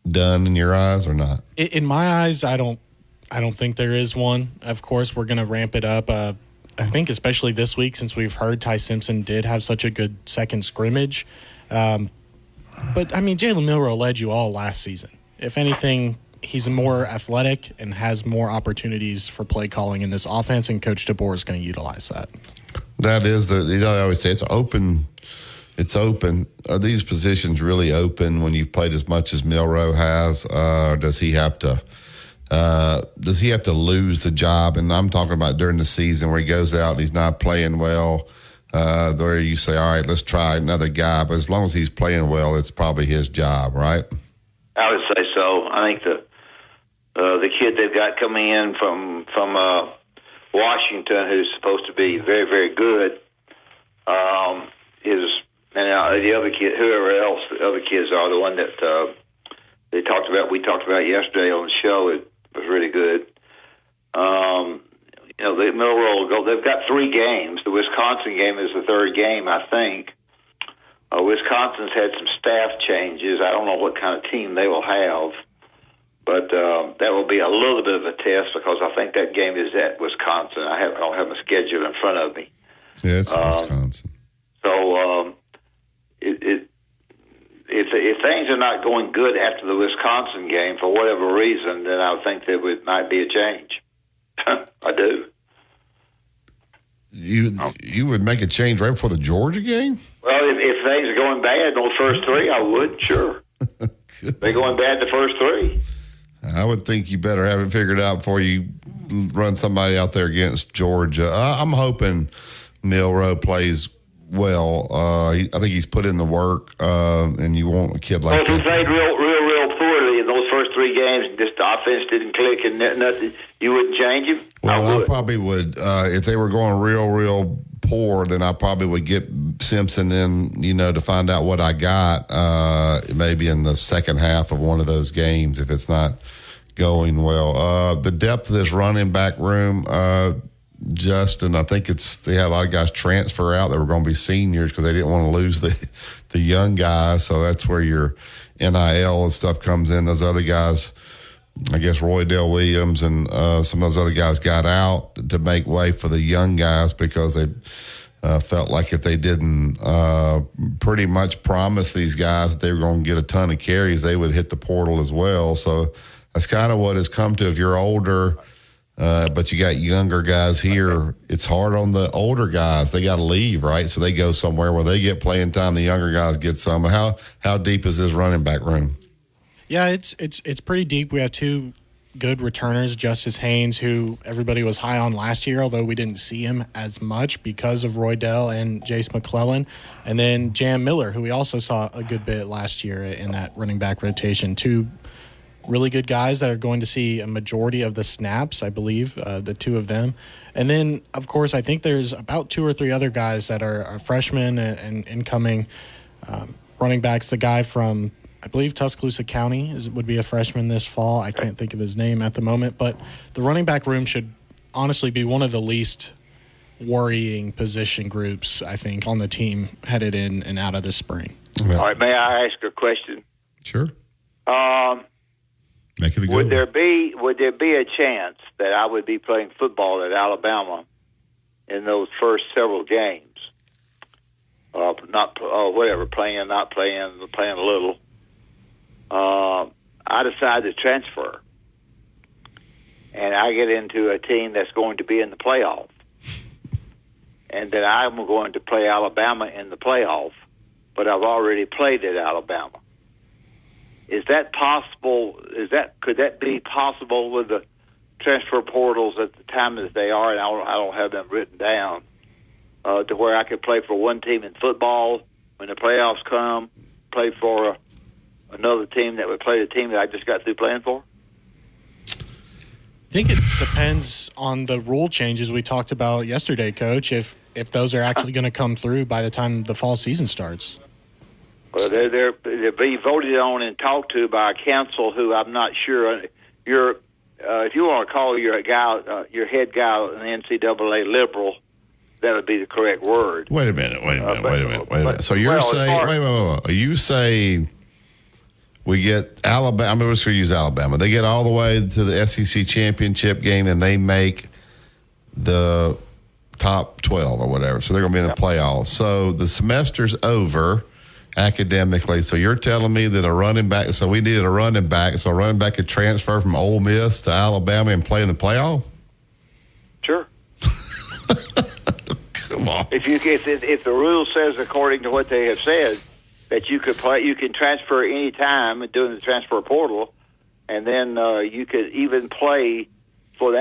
done in your eyes or not? In my eyes, I don't think there is one. Of course, we're going to ramp it up. I think especially this week, since we've heard Ty Simpson did have such a good second scrimmage. But, I mean, Jalen Milroe led you all last season. If anything, he's more athletic and has more opportunities for play calling in this offense, and Coach DeBoer is going to utilize that. That is I always say it's open. It's open. Are these positions really open when you've played as much as Milroe has? Does he have to lose the job? And I'm talking about during the season where he goes out and he's not playing well, where you say, all right, let's try another guy. But as long as he's playing well, it's probably his job, right? I would say so. I think the kid they've got coming in from Washington, who's supposed to be very, very good, is. And the other kid, whoever else the other kids are, the one that we talked about yesterday on the show, it was really good. The Milroe, they've got 3 games. The Wisconsin game is the 3rd game, I think. Wisconsin's had some staff changes. I don't know what kind of team they will have, but that will be a little bit of a test because I think that game is at Wisconsin. I don't have my schedule in front of me. Yeah, it's Wisconsin. So. If things are not going good after the Wisconsin game for whatever reason, then I think there might be a change. I do. You would make a change right before the Georgia game? Well, if things are going bad those first 3, I would, sure. They're going bad the first 3. I would think you better have it figured out before you run somebody out there against Georgia. I'm hoping Milroe plays well. I think he's put in the work, and you want a kid like that. Well, if he played real poorly in those first 3 games, and just the offense didn't click and nothing, you wouldn't change him? Well, I probably would. If they were going real poor, then I probably would Simpson in, to find out what I got, maybe in the second half of one of those games if it's not going well. The depth of this running back room, Justin, I think they had a lot of guys transfer out that were going to be seniors because they didn't want to lose the young guys. So that's where your NIL and stuff comes in. Those other guys, I guess Roy Dale Williams and some of those other guys got out to make way for the young guys because they felt like if they didn't pretty much promise these guys that they were going to get a ton of carries, they would hit the portal as well. So that's kind of what has come to. If you're older, but you got younger guys here, it's hard on the older guys. They got to leave, right? So they go somewhere where they get playing time. The younger guys get some. How deep is this running back room? Yeah, it's pretty deep. We have two good returners, Justice Haynes, who everybody was high on last year, although we didn't see him as much because of Roy Dell and Jace McClellan. And then Jam Miller, who we also saw a good bit last year in that running back rotation. Two really good guys that are going to see a majority of the snaps, I believe, the two of them. And then, of course, I think there's about two or three other guys that are freshmen and incoming running backs. The guy from, I believe, Tuscaloosa County would be a freshman this fall. I can't think of his name at the moment. But the running back room should honestly be one of the least worrying position groups, I think, on the team headed in and out of this spring. All right, may I ask a question? Sure. Make it a good would there be a chance that I would be playing football at Alabama in those first several games? Playing, not playing, playing a little. I decide to transfer, and I get into a team that's going to be in the playoff, and then I'm going to play Alabama in the playoff, but I've already played at Alabama. Is that possible? Could that be possible with the transfer portals at the time as they are? And I don't have them written down to where I could play for one team in football when the playoffs come, play for another team that would play the team that I just got through playing for. I think it depends on the rule changes we talked about yesterday, Coach. If those are actually going to come through by the time the fall season starts. Well, they'll be voted on and talked to by a council who I'm not sure. If you want to call your head guy an NCAA liberal, that would be the correct word. Wait a minute. So you're saying, wait. You say we get Alabama. I'm just going to use Alabama. They get all the way to the SEC championship game and they make the top 12 or whatever. So they're going to be in the playoffs. So the semester's over academically. So you're telling me that a running back, so we needed a running back, so a running back could transfer from Ole Miss to Alabama and play in the playoff? Sure. Come on. If the rule says, according to what they have said, that you can transfer any time during the transfer portal, and then you could even play for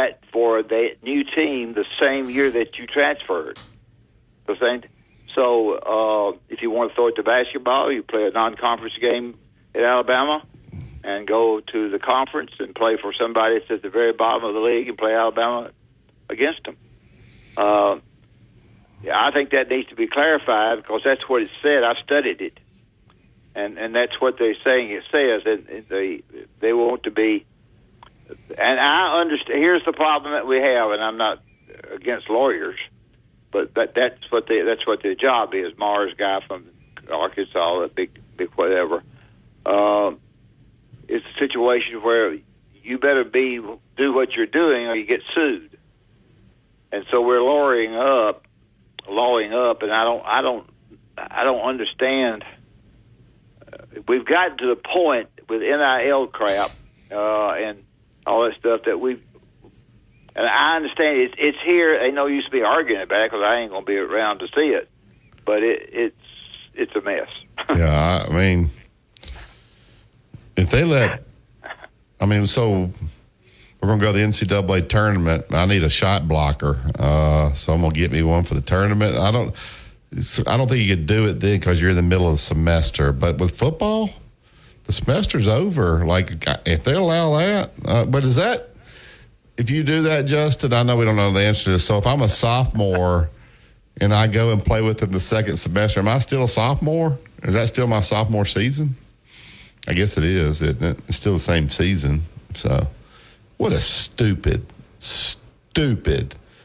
the new team the same year that you transferred. So if you want to throw it to basketball, you play a non-conference game at Alabama and go to the conference and play for somebody that's at the very bottom of the league and play Alabama against them. I think that needs to be clarified because that's what it said. I studied it. And that's what they're saying it says. And they want to be. And I understand. Here's the problem that we have, and I'm not against lawyers, but that's what their job is. Mars guy from Arkansas, a big whatever. It's a situation where you better do what you're doing, or you get sued. And so we're lawing up, and I don't understand. We've gotten to the point with NIL crap and all that stuff that and I understand it's here. Ain't no use to be arguing about it because I ain't going to be around to see it. But it's a mess. Yeah, I mean, if they so we're going to go to the NCAA tournament. I need a shot blocker, so I'm going to get me one for the tournament. I don't think you could do it then because you're in the middle of the semester. But with football, the semester's over. Like, if they allow that, but is that, if you do that, Justin, I know we don't know the answer to this. So if I'm a sophomore and I go and play with them the second semester, am I still a sophomore? Is that still my sophomore season? I guess it is, isn't it? It's still the same season. So, what a stupid.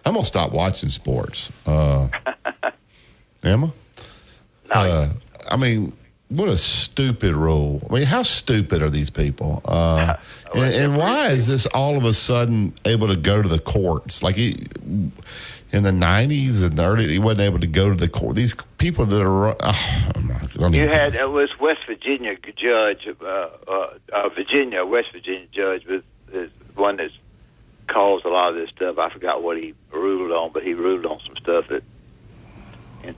I'm going to stop watching sports. Emma? No. I mean, what a stupid rule. I mean, how stupid are these people? And why is this all of a sudden able to go to the courts? Like in the 90s and the early, he wasn't able to go to the court. These people that are... you had, it was West Virginia judge, West Virginia judge was one that's caused a lot of this stuff. I forgot what he ruled on, but he ruled on some stuff that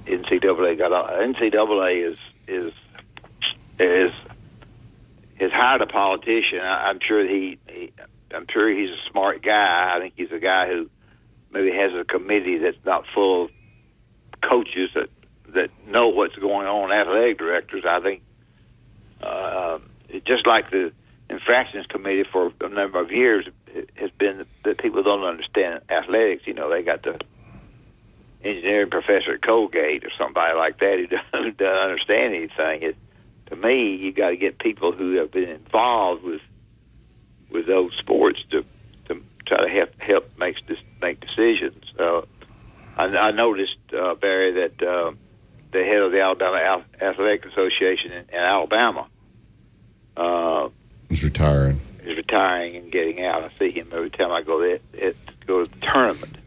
NCAA got on. NCAA has hired a politician. I'm sure he's a smart guy. I think he's a guy who maybe has a committee that's not full of coaches that know what's going on, athletic directors. I think just like the infractions committee for a number of years has been that people don't understand athletics. You know, they got the engineering professor at Colgate or somebody like that who doesn't understand anything. To me, you got to get people who have been involved with those sports to try to help make decisions. I noticed, Barry, that the head of the Alabama Athletic Association in Alabama is retiring. Is retiring and getting out. I see him every time I go there to the tournament.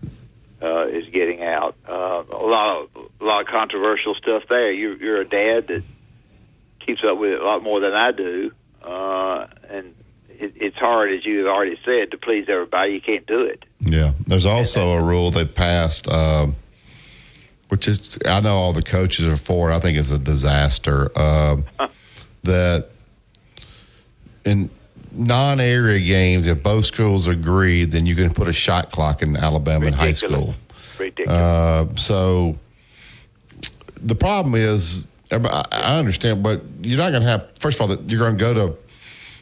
Is getting out. A lot of controversial stuff there. You're a dad that keeps up with it a lot more than I do, and it's hard, as you have already said, to please everybody. You can't do it. Yeah. There's also a rule they passed, which is, I know all the coaches are for it. I think it's a disaster. That in non-area games, if both schools agree, then you can put a shot clock in Alabama in high school. Ridiculous. So the problem is, I understand, but you're not going to have, first of all, you're going to go to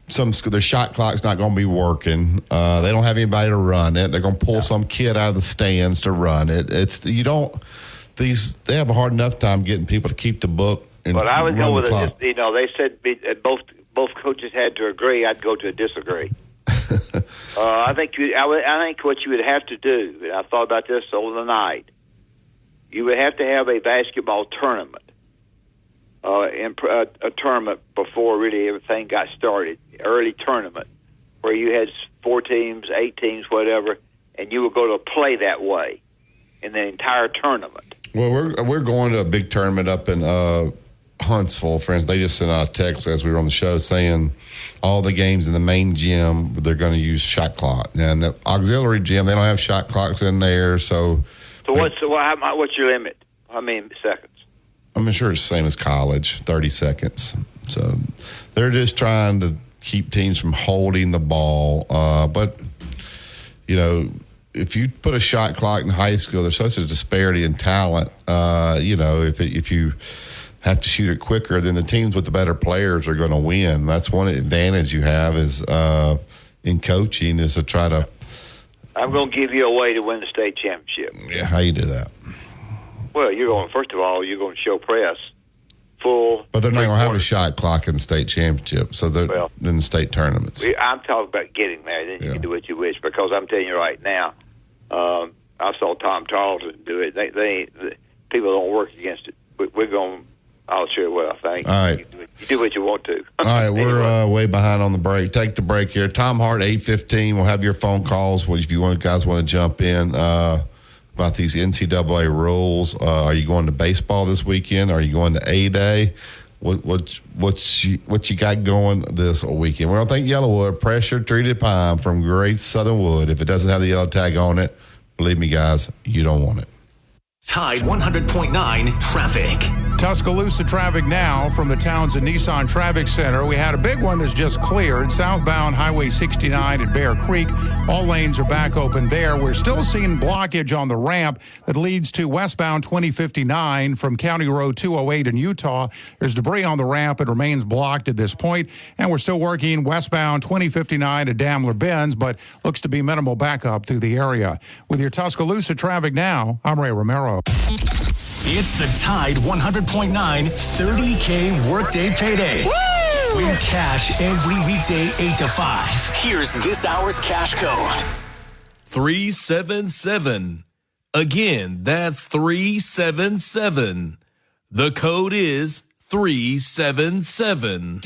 some school, their shot clock's not going to be working. They don't have anybody to run it. They're going to pull some kid out of the stands to run it. They have a hard enough time getting people to keep the book. But I would go with it. You know, they said both coaches had to agree. I'd go to disagree. I think what you would have to do, and I thought about this over the night, you would have to have a basketball tournament, a tournament before really everything got started, early tournament, where you had 4 teams, 8 teams, whatever, and you would go to play that way in the entire tournament. Well, we're going to a big tournament up in Huntsville, friends. They just sent out a text as we were on the show saying all the games in the main gym, they're going to use shot clock. And the auxiliary gym, they don't have shot clocks in there. So what's your limit? How many seconds? I'm sure it's the same as college, 30 seconds. So they're just trying to keep teams from holding the ball. But, you know, if you put a shot clock in high school, there's such a disparity in talent. You know, if you have to shoot it quicker, then the teams with the better players are going to win. That's one advantage you have is in coaching is to try to. I'm going to give you a way to win the state championship. Yeah, how you do that? Well, first of all, you're going to show press full. But they're not going to have a shot clock in the state championship, so they're in the state tournaments. I'm talking about getting there. Then you can do what you wish. Because I'm telling you right now, I saw Tom Tarleton do it. They people don't work against it. We're going. I'll share what I think. All right. You do what you want to. All right, we're way behind on the break. Take the break here. Tom Hart, 8:15. We'll have your phone calls. If you guys want to jump in about these NCAA rules. Are you going to baseball this weekend? Are you going to A-Day? What you got going this weekend? We're going to think Yellowwood, pressure treated pine from Great Southern Wood. If it doesn't have the yellow tag on it, believe me, guys, you don't want it. Tide 100.9 traffic. Tuscaloosa traffic now from the Townsend Nissan Traffic Center. We had a big one that's just cleared. Southbound Highway 69 at Bear Creek. All lanes are back open there. We're still seeing blockage on the ramp that leads to westbound 2059 from County Road 208 in Utah. There's debris on the ramp. It remains blocked at this point. And we're still working westbound 2059 at Daimler Benz, but looks to be minimal backup through the area. With your Tuscaloosa traffic now, I'm Ray Romero. It's the Tide 100.9 30K Workday Payday. Woo! Win cash every weekday 8 to 5. Here's this hour's cash code. 377. Again, that's 377. The code is 377.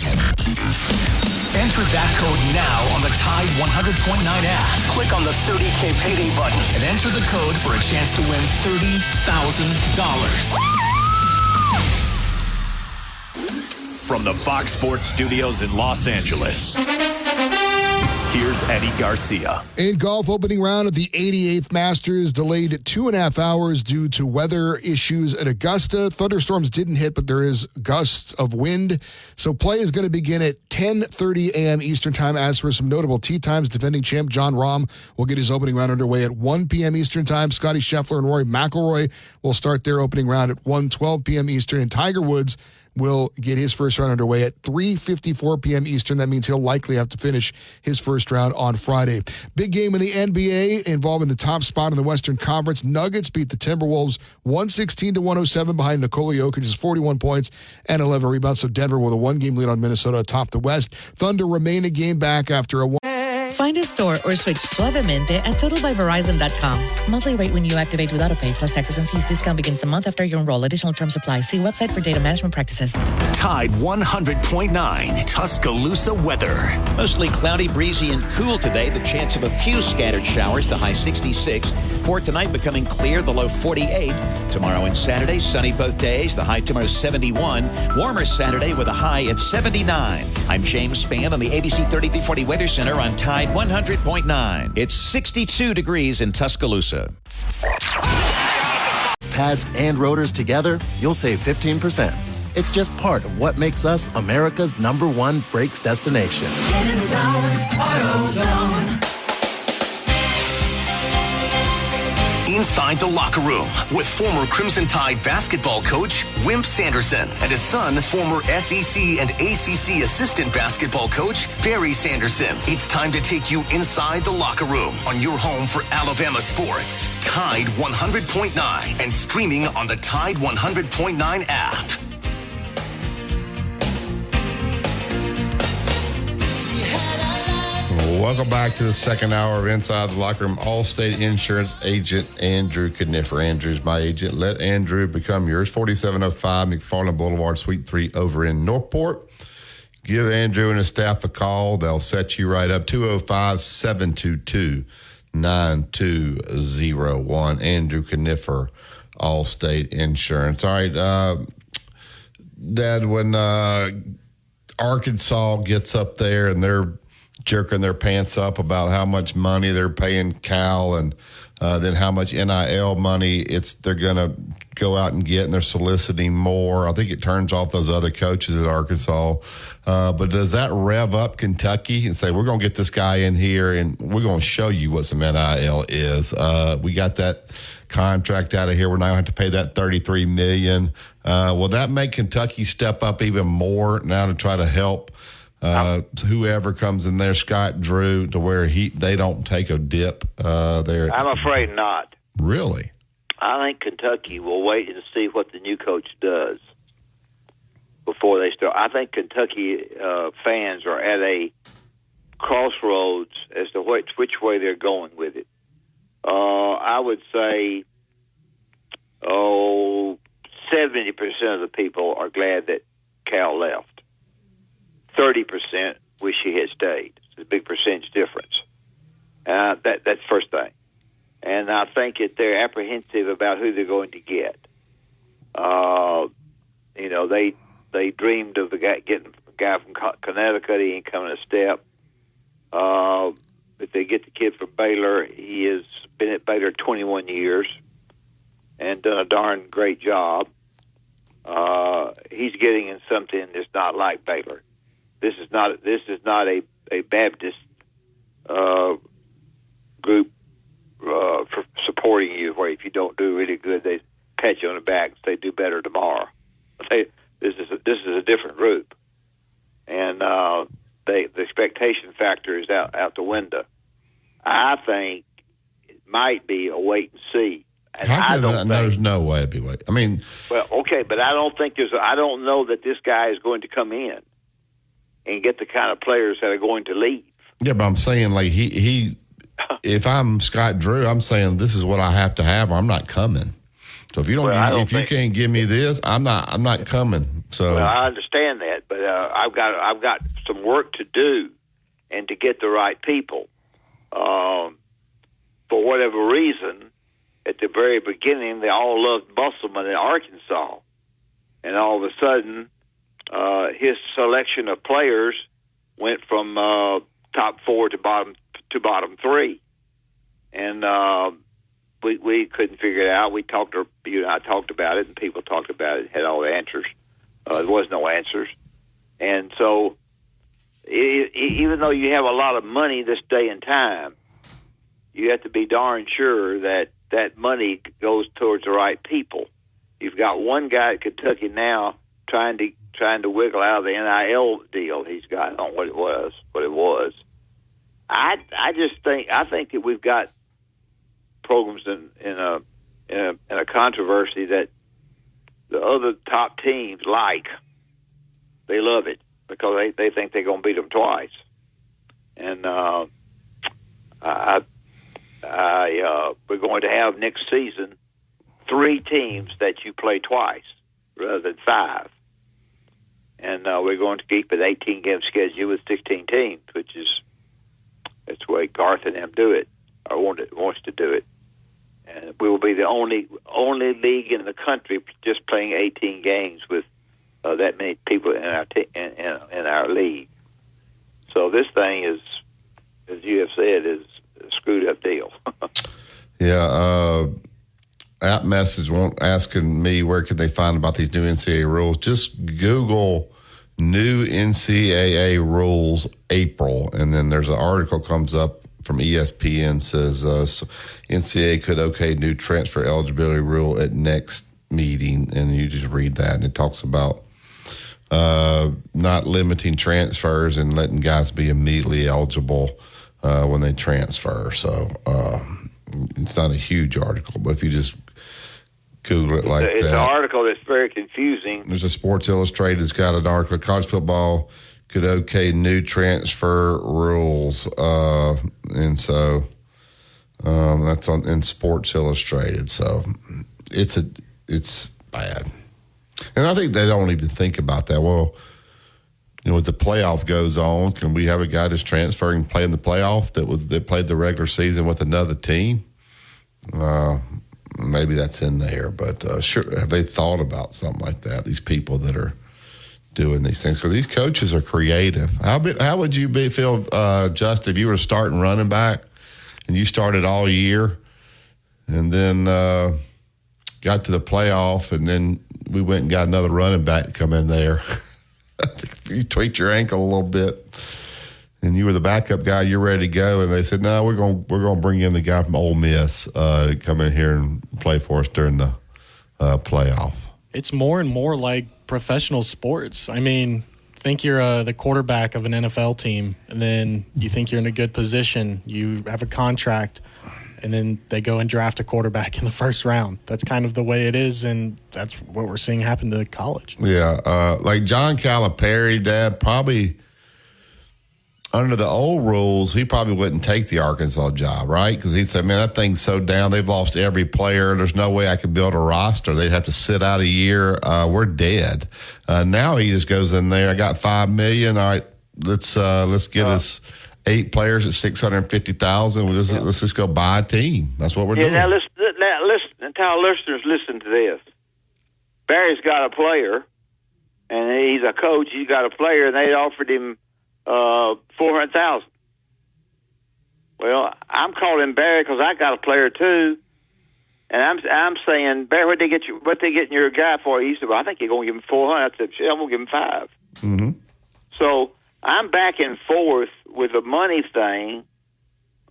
Enter that code now on the Tide 100.9 app. Click on the 30K Payday button and enter the code for a chance to win $30,000. From the Fox Sports Studios in Los Angeles, here's Eddie Garcia. In golf, opening round of the 88th Masters delayed 2.5 hours due to weather issues at Augusta. Thunderstorms didn't hit, but there is gusts of wind. So play is going to begin at 10:30 a.m. Eastern Time. As for some notable tee times, defending champ Jon Rahm will get his opening round underway at 1 p.m. Eastern Time. Scotty Scheffler and Rory McIlroy will start their opening round at 1:12 p.m. Eastern. And Tiger Woods will get his first round underway at 3:54 p.m. Eastern. That means he'll likely have to finish his first round on Friday. Big game in the NBA involving the top spot in the Western Conference. Nuggets beat the Timberwolves 116-107 behind Nikola Jokic's 41 points and 11 rebounds. So Denver with a one-game lead on Minnesota atop the West. Thunder remain a game back after a Find a store or switch Suavemente at TotalByVerizon.com. Monthly rate when you activate with AutoPay plus taxes and fees. Discount begins the month after you enroll. Additional terms apply. See website for data management practices. Tide 100.9 Tuscaloosa weather. Mostly cloudy, breezy, and cool today. The chance of a few scattered showers, the high 66. For tonight, becoming clear, the low 48. Tomorrow and Saturday, sunny both days. The high tomorrow 71. Warmer Saturday with a high at 79. I'm James Spann on the ABC 3340 Weather Center on Tide 100.9. It's 62 degrees in Tuscaloosa. Pads and rotors together, you'll save 15%. It's just part of what makes us America's #1 brakes destination. Get in the zone, AutoZone. Inside the locker room with former Crimson Tide basketball coach Wimp Sanderson and his son, former SEC and ACC assistant basketball coach Barry Sanderson. It's time to take you inside the locker room on your home for Alabama sports. Tide 100.9 and streaming on the Tide 100.9 app. Welcome back to the second hour of Inside the Locker Room. Allstate Insurance agent Andrew Kniffer. Andrew's my agent. Let Andrew become yours. 4705 McFarland Boulevard, Suite 3 over in Northport. Give Andrew and his staff a call. They'll set you right up. 205-722-9201. Andrew Kniffer, Allstate Insurance. All right, Dad, when Arkansas gets up there and they're jerking their pants up about how much money they're paying Cal and then how much NIL money they're going to go out and get, and they're soliciting more. I think it turns off those other coaches at Arkansas. But does that rev up Kentucky and say, we're going to get this guy in here and we're going to show you what some NIL is? We got that contract out of here. We're not going to have to pay that $33 million. Will that make Kentucky step up even more now to try to help whoever comes in there, Scott Drew, to where they don't take a dip there? I'm afraid not. Really? I think Kentucky will wait and see what the new coach does before they start. I think Kentucky fans are at a crossroads as to which way they're going with it. I would say, 70% of the people are glad that Cal left. 30% wish he had stayed. It's a big percentage difference. That's the first thing. And I think that they're apprehensive about who they're going to get. They dreamed of getting a guy from Connecticut. He ain't coming a step. If they get the kid from Baylor, he has been at Baylor 21 years and done a darn great job. He's getting in something that's not like Baylor. This is not a Baptist group for supporting you, where if you don't do really good, they pat you on the back and say do better tomorrow. This is a different group, and the expectation factor is out the window. I think it might be a wait and see. And How can there's no way it'd be way. I mean, well, okay, but I don't know that this guy is going to come in and get the kind of players that are going to leave. Yeah, but I'm saying like he if I'm Scott Drew, I'm saying this is what I have to have, or I'm not coming. So if you if you can't give me this, I'm not coming. So well, I understand that, but I've got some work to do, and to get the right people. For whatever reason, at the very beginning, they all loved Musselman in Arkansas, and all of a sudden, his selection of players went from top 4 to bottom 3, and we couldn't figure it out. I talked about it, and people talked about it, had all the answers. There was no answers, and so even though you have a lot of money this day and time, you have to be darn sure that that money goes towards the right people. You've got one guy at Kentucky now trying to wiggle out of the NIL deal he's got. I don't know what it was. I think that we've got programs in a controversy that the other top teams like. They love it because they think they're going to beat them twice. And we're going to have next season 3 teams that you play twice rather than 5. And we're going to keep an 18-game schedule with 16 teams, which is that's the way Garth and them do it, or wants to do it. And we will be the only league in the country just playing 18 games with that many people in our league. So this thing is, as you have said, is a screwed up deal. Yeah. App message asking me where could they find about these new NCAA rules. Just Google new NCAA rules April, and then there's an article comes up from ESPN says NCAA could okay new transfer eligibility rule at next meeting, and you just read that, and it talks about not limiting transfers and letting guys be immediately eligible when they transfer. So it's not a huge article, but if you just Google it like that. It's an article that's very confusing. There's a Sports Illustrated that's got an article. College football could okay new transfer rules. And so that's in Sports Illustrated. So it's bad. And I think they don't even think about that. Well, if the playoff goes on, can we have a guy just transferring and play in the playoff that played the regular season with another team? Maybe that's in there, but sure, have they thought about something like that? These people that are doing these things, because these coaches are creative. How would you feel, Justin, if you were starting running back and you started all year, and then got to the playoff, and then we went and got another running back to come in there? You tweaked your ankle a little bit, and you were the backup guy, you're ready to go, and they said, no, we're going to bring in the guy from Ole Miss to come in here and play for us during the playoff. It's more and more like professional sports. I mean, think you're the quarterback of an NFL team, and then you think you're in a good position, you have a contract, and then they go and draft a quarterback in the first round. That's kind of the way it is, and that's what we're seeing happen to college. Yeah, like John Calipari, Dad, probably under the old rules, he probably wouldn't take the Arkansas job, right? Because he'd say, man, that thing's so down. They've lost every player. There's no way I could build a roster. They'd have to sit out a year. We're dead. Now he just goes in there. I got $5 million. All right, let's get us 8 players at $650,000. Let's just go buy a team. That's what we're doing. Now listen, tell listeners, listen to this. Barry's got a player, and he's a coach. He's got a player, and they offered him $400,000. Well, I'm calling Barry because I got a player too, and I'm saying, Barry, what they getting your guy for? He said, well, I think you're going to give him $400,000. I said, shit, I'm going to give him $500,000. Mm-hmm. So I'm back and forth with the money thing,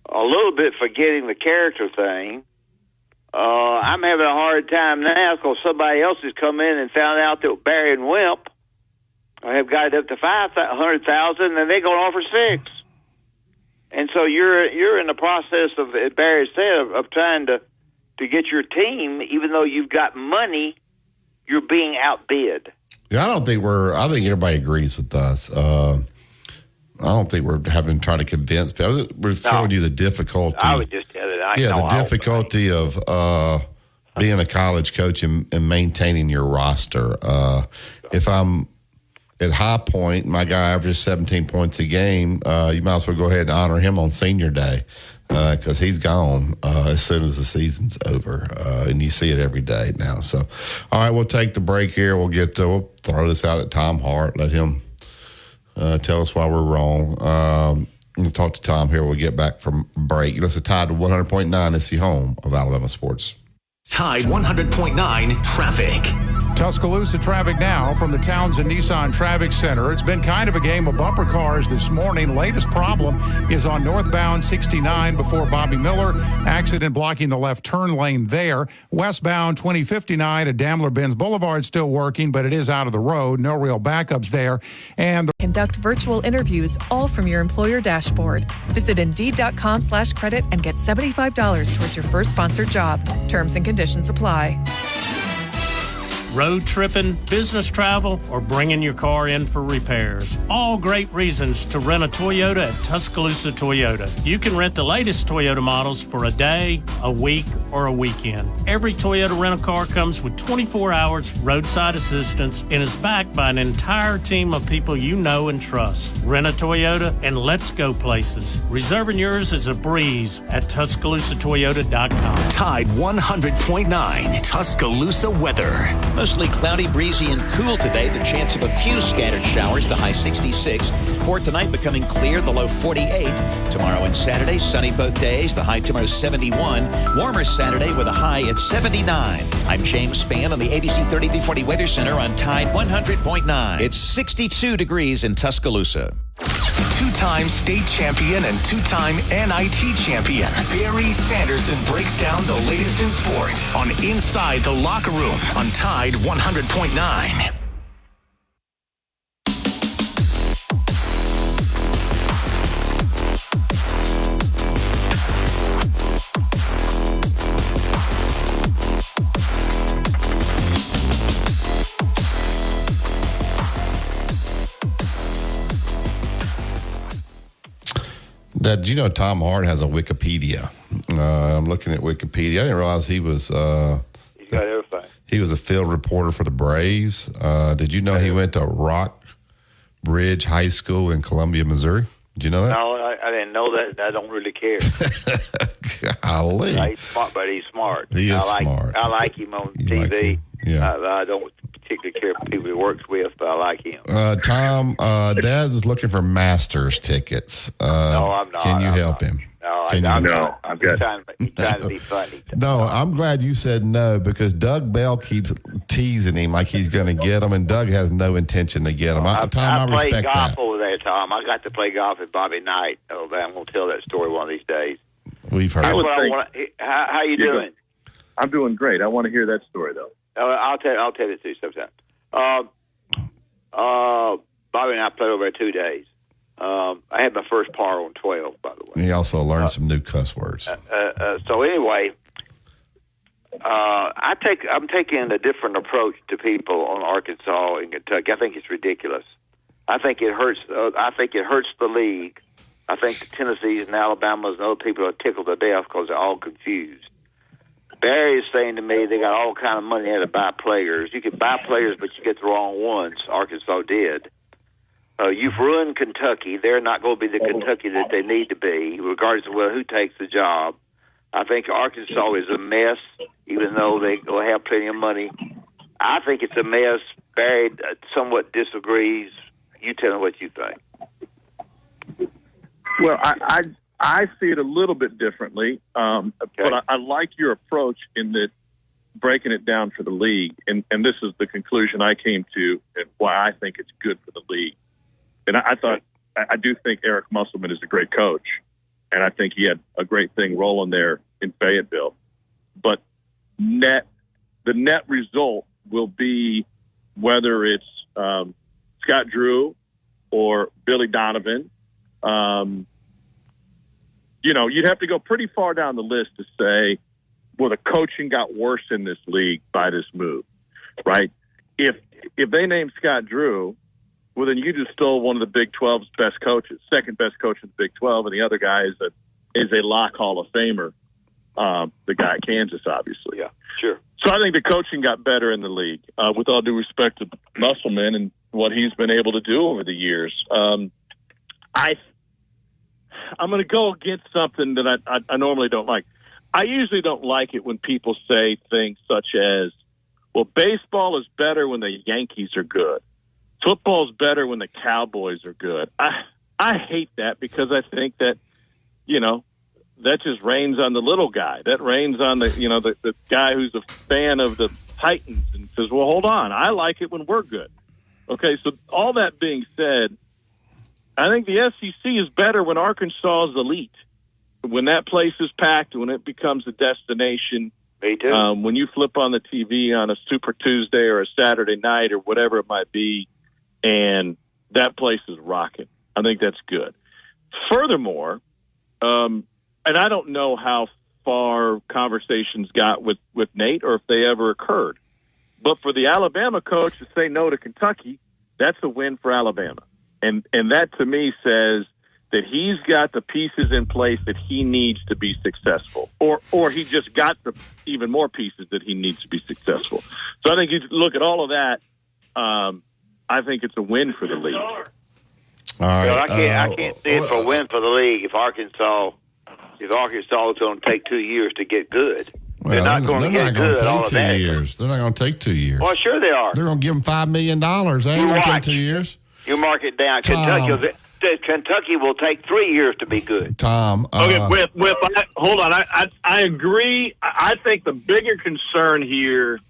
a little bit forgetting the character thing. I'm having a hard time now because somebody else has come in and found out that Barry and Wimp have got it up to $500,000, and they're going to offer $600,000. And so you're in the process of, as Barry said, of trying to to get your team, even though you've got money, you're being outbid. Yeah, I think everybody agrees with us. I don't think we're trying to convince people. We're showing you the difficulty. I would just tell it. The difficulty of being a college coach and maintaining your roster. If I'm at High Point, my guy averages 17 points a game, you might as well go ahead and honor him on senior day because he's gone as soon as the season's over. And you see it every day now. So, all right, we'll take the break here. We'll throw this out at Tom Hart, let him tell us why we're wrong. We'll talk to Tom here when we get back from break. Listen, Tide 100.9 is the home of Alabama sports. Tide 100.9 traffic. Tuscaloosa traffic now from the Townsend Nissan Traffic Center. It's been kind of a game of bumper cars this morning. Latest problem is on northbound 69 before Bobby Miller. Accident blocking the left turn lane there. Westbound 2059 at Daimler-Benz Boulevard still working, but it is out of the road. No real backups there. And conduct virtual interviews, all from your employer dashboard. Visit Indeed.com/credit and get $75 towards your first sponsored job. Terms and conditions apply. Road tripping, business travel, or bringing your car in for repairs. All great reasons to rent a Toyota at Tuscaloosa Toyota. You can rent the latest Toyota models for a day, a week, or a weekend. Every Toyota rental car comes with 24 hours roadside assistance and is backed by an entire team of people you know and trust. Rent a Toyota and let's go places. Reserving yours is a breeze at TuscaloosaToyota.com. Tide 100.9 Tuscaloosa weather. Mostly cloudy, breezy, and cool today. The chance of a few scattered showers, the high 66. For tonight, becoming clear, the low 48. Tomorrow and Saturday, sunny both days. The high tomorrow 71. Warmer Saturday with a high at 79. I'm James Spann on the ABC 3340 Weather Center on Tide 100.9. It's 62 degrees in Tuscaloosa. Two-time state champion and two-time NIT champion, Barry Sanderson breaks down the latest in sports on Inside the Locker Room on Tide 100.9. Did you know Tom Hart has a Wikipedia? I'm looking at Wikipedia. I didn't realize he was. He's got everything. He was a field reporter for the Braves. Did you know he went to Rock Bridge High School in Columbia, Missouri? Did you know that? No, I didn't know that. I don't really care. Golly. He's smart, but he's smart. He is smart. I like him on TV. Like him? Yeah. I don't particularly care for people he works with, but I like him. Tom, Dad's looking for Masters tickets. No, I'm not. Can you help him? No, Can I'm you? not. I'm trying to be funny. No, I'm glad you said no because Doug Bell keeps teasing him like he's going to get him, and Doug has no intention to get him. I respect played golf that. over there, Tom. I got to play golf with Bobby Knight. Oh, I'm going to tell that story one of these days. We've heard. How you doing? I'm doing great. I want to hear that story, though. I'll tell it to you sometime. Bobby and I played over there 2 days. I had my first par on 12, by the way. He also learned some new cuss words. So anyway, I'm taking a different approach to people on Arkansas and Kentucky. I think it's ridiculous. I think it hurts. I think it hurts the league. I think the Tennessees and Alabamas and other people are tickled to death because they're all confused. Barry is saying to me they got all kind of money to buy players. You can buy players, but you get the wrong ones. Arkansas did. You've ruined Kentucky. They're not going to be the Kentucky that they need to be, regardless of who takes the job. I think Arkansas is a mess, even though they will have plenty of money. I think it's a mess. Barry somewhat disagrees. You tell me what you think. Well, I see it a little bit differently, but I like your approach in that breaking it down for the league, and this is the conclusion I came to and why I think it's good for the league. And I do think Eric Musselman is a great coach, and I think he had a great thing rolling there in Fayetteville. But the net result will be whether it's Scott Drew or Billy Donovan. You'd have to go pretty far down the list to say well, the coaching got worse in this league by this move, right? If they named Scott Drew, well, then you just stole one of the Big 12's best coaches, second best coach in the Big 12, and the other guy is a lock Hall of Famer, the guy at Kansas, obviously. Yeah, sure. So I think the coaching got better in the league, with all due respect to Musselman and what he's been able to do over the years. I'm going to go against something that I normally don't like. I usually don't like it when people say things such as, well, baseball is better when the Yankees are good. Football's better when the Cowboys are good. I hate that because I think that, that just rains on the little guy. That rains on the guy who's a fan of the Titans and says, well, hold on, I like it when we're good. Okay, so all that being said, I think the SEC is better when Arkansas is elite, when that place is packed, when it becomes a destination. Me too. When you flip on the TV on a Super Tuesday or a Saturday night or whatever it might be, and that place is rocking. I think that's good. Furthermore, and I don't know how far conversations got with Nate or if they ever occurred, but for the Alabama coach to say no to Kentucky, that's a win for Alabama. And that to me says that he's got the pieces in place that he needs to be successful, or he just got the even more pieces that he needs to be successful. So I think you look at all of that. I think it's a win for the league. All right. Well, I can't see it for a win for the league if Arkansas is going to take 2 years to get good. Well, they're not going to get good all of that. They're not going to take 2 years. Well, sure they are. They're going to give them $5 million. They ain't going to take 2 years. You mark it down. Tom. Kentucky will take 3 years to be good. Tom. Okay, hold on. I agree. I think the bigger concern here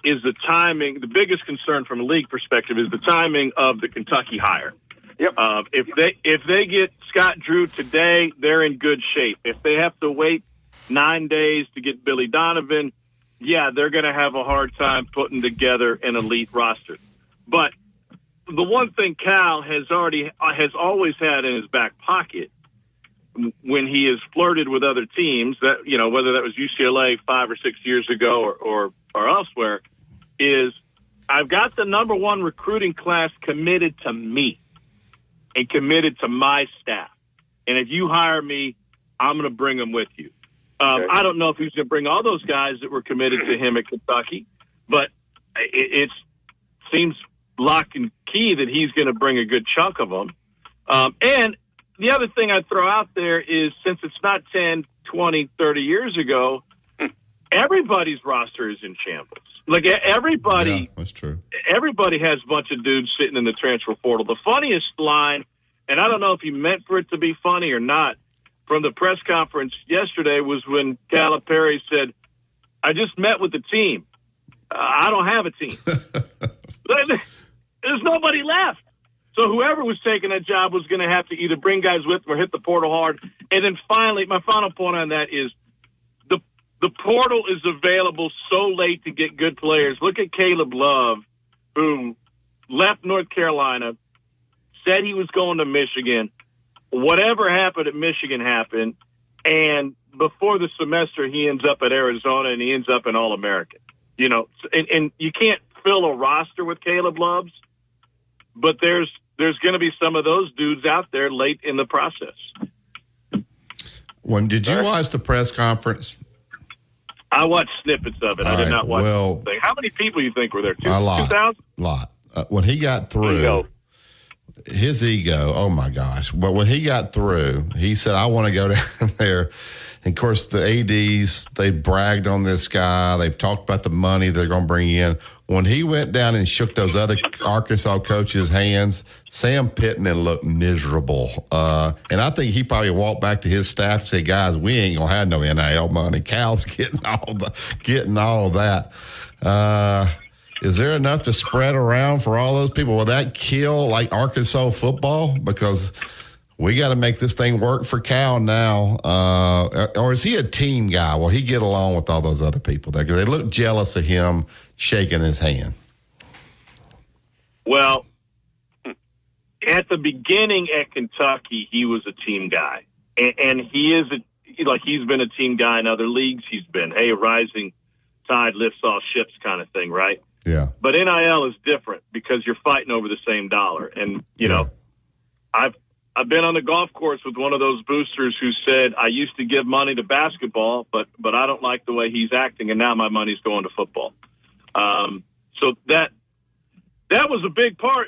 is the timing. The biggest concern from a league perspective is the timing of the Kentucky hire. Yep. If they get Scott Drew today, they're in good shape. If they have to wait 9 days to get Billy Donovan, yeah, they're going to have a hard time putting together an elite roster. But the one thing Cal has always had in his back pocket when he has flirted with other teams, that whether that was UCLA 5 or 6 years ago or elsewhere, is I've got the number one recruiting class committed to me and committed to my staff. And if you hire me, I'm going to bring them with you. Okay. I don't know if he's going to bring all those guys that were committed to him at Kentucky, but it seems lock and key that he's going to bring a good chunk of them. And the other thing I'd throw out there is, since it's not 10, 20, 30 years ago, everybody's roster is in shambles. Like everybody, yeah, that's true. Everybody has a bunch of dudes sitting in the transfer portal. The funniest line, and I don't know if he meant for it to be funny or not, from the press conference yesterday was when Calipari said, "I just met with the team. I don't have a team." There's nobody left. So whoever was taking that job was going to have to either bring guys with them or hit the portal hard. And then finally, my final point on that is the portal is available so late to get good players. Look at Caleb Love, who left North Carolina, said he was going to Michigan. Whatever happened at Michigan happened. And before the semester, he ends up at Arizona and he ends up an All-American. And you can't fill a roster with Caleb Loves, but there's going to be some of those dudes out there late in the process. When did you watch the press conference? I watched snippets of it. I did not watch the whole thing. How many people do you think were there? 2,000? A lot. When he got through, his ego, oh my gosh. But when he got through, he said, I want to go down there. And of course, the ADs, they bragged on this guy. They've talked about the money they're going to bring in. When he went down and shook those other Arkansas coaches' hands, Sam Pittman looked miserable. And I think he probably walked back to his staff and said, guys, we ain't going to have no NIL money. Cal's getting all of that. Is there enough to spread around for all those people? Will that kill like Arkansas football? Because we got to make this thing work for Cal now. Or is he a team guy? Will he get along with all those other people there? Because they look jealous of him shaking his hand. Well, at the beginning at Kentucky, he was a team guy. And he like he's been a team guy in other leagues. He's been, hey, a rising tide lifts all ships kind of thing, right? Yeah. But NIL is different because you're fighting over the same dollar. And, you know, I've been on the golf course with one of those boosters who said, I used to give money to basketball, but I don't like the way he's acting, and now my money's going to football. So that was a big part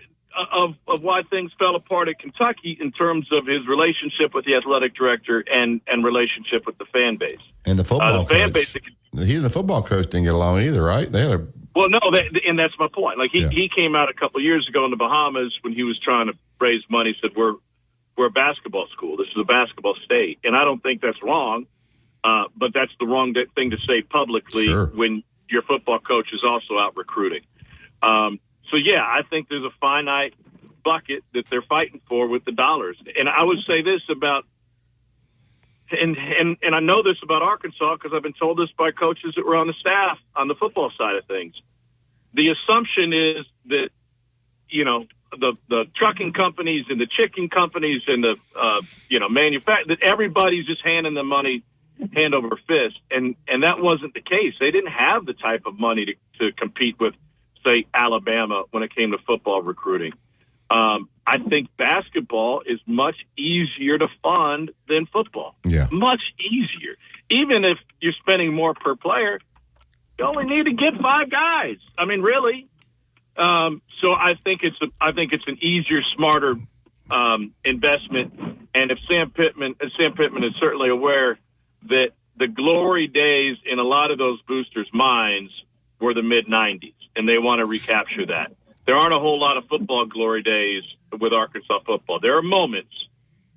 of why things fell apart at Kentucky in terms of his relationship with the athletic director and relationship with the fan base. And the football fan coach. base. He and the football coach didn't get along either, right? They had a Well, no, and that's my point. Like he came out a couple of years ago in the Bahamas when he was trying to raise money. Said we're a basketball school. This is a basketball state, and I don't think that's wrong. But that's the wrong thing to say publicly when your football coach is also out recruiting. So yeah, I think there's a finite bucket that they're fighting for with the dollars. And I would say this about. And I know this about Arkansas because I've been told this by coaches that were on the staff on the football side of things. The assumption is that, you know, the trucking companies and the chicken companies and the, that everybody's just handing them money hand over fist. And that wasn't the case. They didn't have the type of money to compete with, say, Alabama when it came to football recruiting. I think basketball is much easier to fund than football. Yeah. Much easier. Even if you're spending more per player, you only need to get 5 guys. I mean, really. So I think it's an easier, smarter investment. And if Sam Pittman is certainly aware that the glory days in a lot of those boosters' minds were the mid-'90s, and they want to recapture that. There aren't a whole lot of football glory days with Arkansas football. There are moments,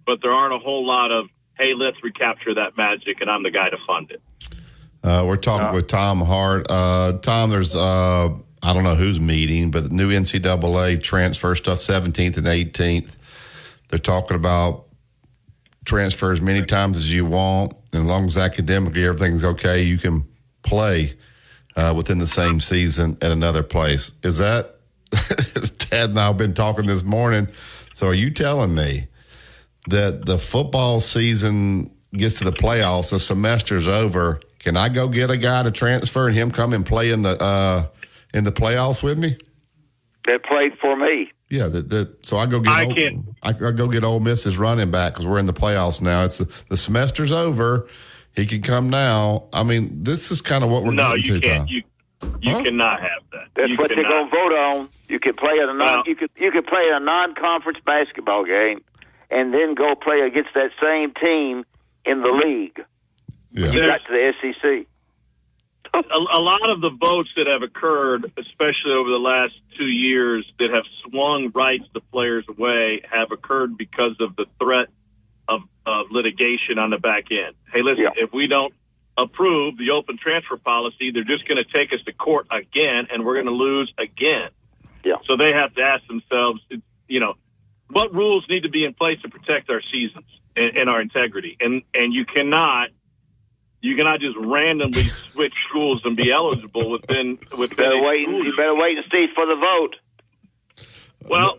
but there aren't a whole lot of, hey, let's recapture that magic, and I'm the guy to fund it. We're talking with Tom Hart. Tom, there's, I don't know who's meeting, but the new NCAA transfer stuff, 17th and 18th. They're talking about transfer as many times as you want, and as long as academically everything's okay, you can play within the same season at another place. Is that Ted and I have been talking this morning. So are you telling me that the football season gets to the playoffs, the semester's over, can I go get a guy to transfer and him come and play in the playoffs with me? That played for me. Yeah, so I go get Ole Miss's running back because we're in the playoffs now. It's the semester's over. He can come now. I mean, this is kind of what we're getting to. No, you can't. You cannot have that. That's what they're going to vote on. You could play at you could play a non-conference basketball game, and then go play against that same team in the league. Yeah. You got to the SEC. A lot of the votes that have occurred, especially over the last 2 years, that have swung rights to players away, have occurred because of the threat of litigation on the back end. Hey, listen, if we don't approve the open transfer policy, they're just going to take us to court again, and we're going to lose again. Yeah. So they have to ask themselves, what rules need to be in place to protect our seasons and our integrity? And you cannot just randomly switch schools and be eligible within. You better wait and see for the vote. Well,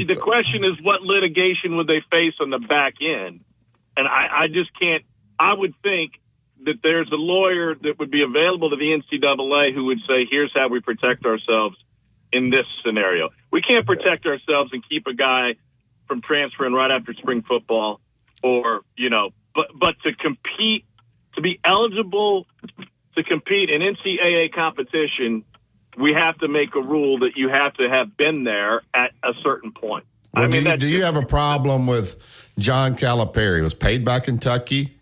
the question is, what litigation would they face on the back end? And I just can't. I would think that there's a lawyer that would be available to the NCAA who would say, here's how we protect ourselves in this scenario. We can't protect ourselves and keep a guy from transferring right after spring football but to compete, to be eligible to compete in NCAA competition, we have to make a rule that you have to have been there at a certain point. Well, do you have a problem with John Calipari? He was paid by Kentucky.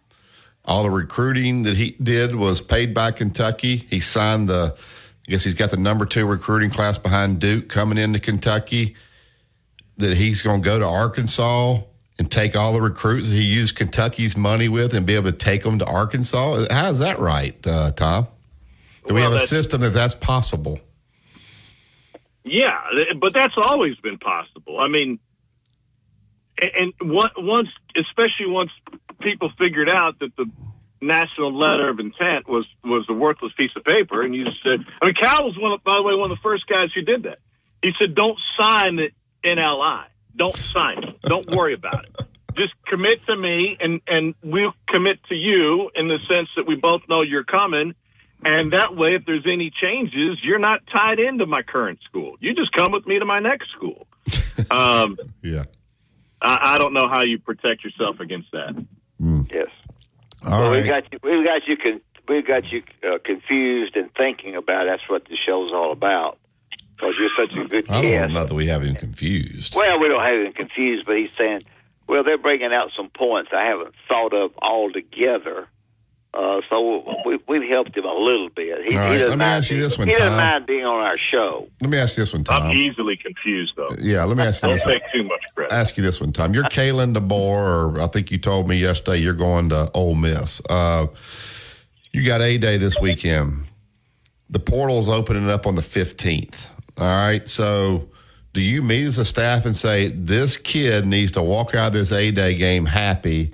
All the recruiting that he did was paid by Kentucky. He signed I guess he's got the number 2 recruiting class behind Duke coming into Kentucky, that he's going to go to Arkansas and take all the recruits that he used Kentucky's money with and be able to take them to Arkansas. How is that right, Tom? Do we have a system that's possible? Yeah, but that's always been possible. I mean, and especially once people figured out that the national letter of intent was a worthless piece of paper, and you said, Cal was by the way, one of the first guys who did that. He said, don't sign the NLI. Don't sign it. Don't worry about it. just commit to me, and we'll commit to you in the sense that we both know you're coming. And that way, if there's any changes, you're not tied into my current school. You just come with me to my next school. Yeah. I don't know how you protect yourself against that. Yes. All right. We've got you confused and thinking about it. That's what the show's all about. Because you're such a good I guest. don't know that we have him confused. Well, we don't have him confused, but he's saying, well, they're bringing out some points I haven't thought of altogether. So we've helped him a little bit. He doesn't mind being on our show. Let me ask you this one, Tom. I'm easily confused, though. Yeah, let me ask you this one. Don't take too much credit. Ask you this one, Tom. You're Kalen DeBoer, or I think you told me yesterday you're going to Ole Miss. You got A-Day this weekend. The portal's opening up on the 15th. All right, so do you meet as a staff and say, this kid needs to walk out of this A-Day game happy?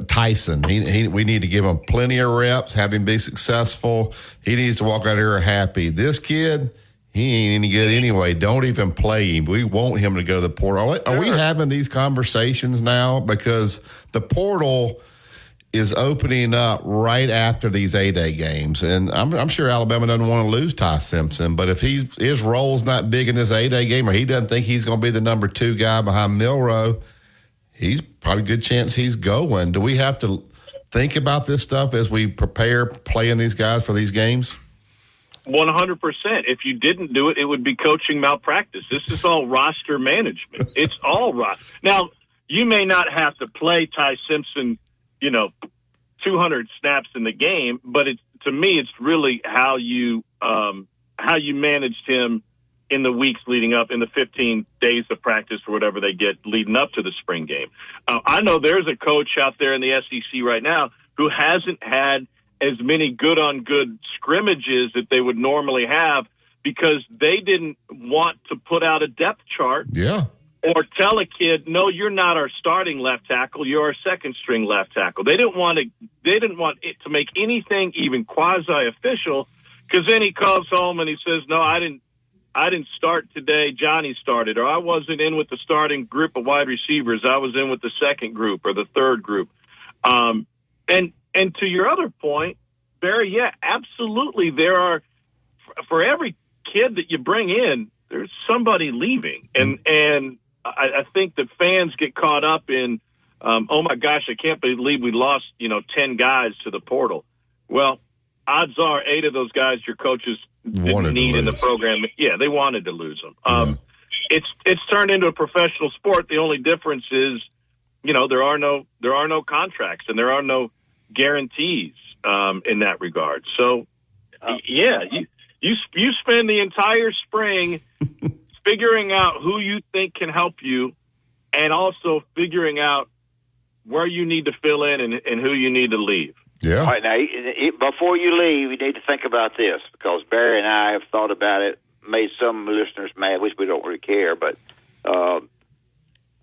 Tyson, we need to give him plenty of reps, have him be successful. He needs to walk out here happy. This kid, he ain't any good anyway. Don't even play him. We want him to go to the portal. Are we having these conversations now? Because the portal is opening up right after these A-Day games. And I'm sure Alabama doesn't want to lose Ty Simpson, but if his role's not big in this A-Day game, or he doesn't think he's going to be the number 2 guy behind Milroe, he's probably a good chance he's going. Do we have to think about this stuff as we prepare playing these guys for these games? 100%. If you didn't do it, it would be coaching malpractice. This is all roster management. It's all roster. Now, you may not have to play Ty Simpson, 200 snaps in the game, but to me, it's really how you managed him in the weeks leading up, in the 15 days of practice or whatever they get leading up to the spring game. I know there's a coach out there in the SEC right now who hasn't had as many good-on-good scrimmages that they would normally have because they didn't want to put out a depth chart. Yeah. Or tell a kid, no, you're not our starting left tackle, you're our second-string left tackle. They didn't want it to make anything even quasi-official, because then he comes home and he says, no, I didn't start today. Johnny started, or I wasn't in with the starting group of wide receivers. I was in with the second group or the third group. And to your other point, Barry, yeah, absolutely. There are, for every kid that you bring in, there's somebody leaving. And I think that fans get caught up in, oh my gosh, I can't believe we lost, 10 guys to the portal. Well, odds are 8 of those guys your coaches didn't need in the program. Yeah, they wanted to lose them. It's turned into a professional sport. The only difference is, there are no contracts and there are no guarantees in that regard. So, you spend the entire spring figuring out who you think can help you, and also figuring out where you need to fill in and who you need to leave. Yeah. All right, now, before you leave, you need to think about this, because Barry and I have thought about it, made some listeners mad, which we don't really care, but I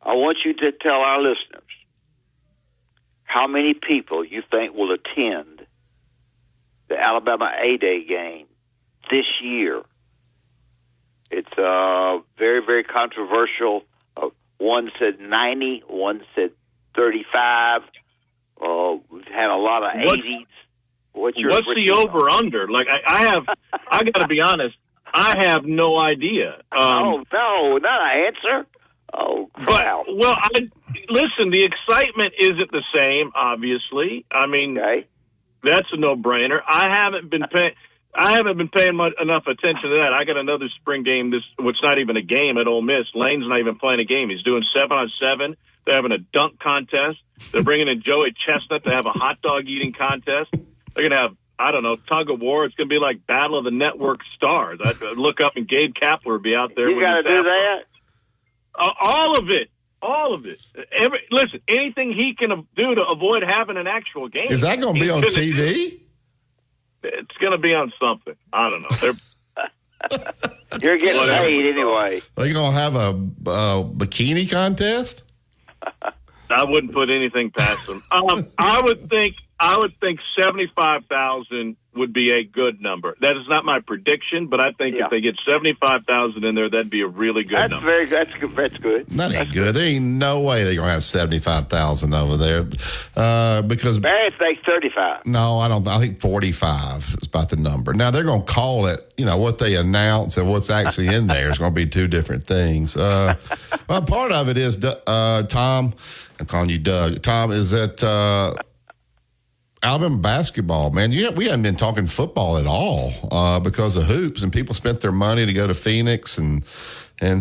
want you to tell our listeners how many people you think will attend the Alabama A-Day game this year. It's very, very controversial. One said 90, one said 35. We've had a lot of 80s. What's the over-under? Like, I got to be honest, I have no idea. No, not an answer. Oh, crap. Listen, the excitement isn't the same, obviously. I mean, that's a no-brainer. I haven't been paying enough attention to that. I got another spring game, which not even a game at Ole Miss. Lane's not even playing a game. He's doing 7-on-7. They're having a dunk contest. They're bringing in Joey Chestnut to have a hot dog eating contest. They're going to have, I don't know, tug of war. It's going to be like Battle of the Network Stars. I look up and Gabe Kapler will be out there. You got to do that? All of it. All of it. Listen, anything he can do to avoid having an actual game. Is that going to be on TV? It's going to be on something. I don't know. You're getting paid anyway. Are you going to have a bikini contest? I wouldn't put anything past them. I I would think 75,000 would be a good number. That is not my prediction, but I think if they get 75,000 in there, that'd be a really good number. That's good. That ain't good. There ain't no way they're going to have 75,000 over there because Barry thinks 35. No, I don't. I think 45 is about the number. Now they're going to call it. What they announce and what's actually in there is going to be two different things. Well, part of it is Tom. I'm calling you Doug. Tom, is that. Alabama basketball, man. We hadn't been talking football at all because of hoops, and people spent their money to go to Phoenix, and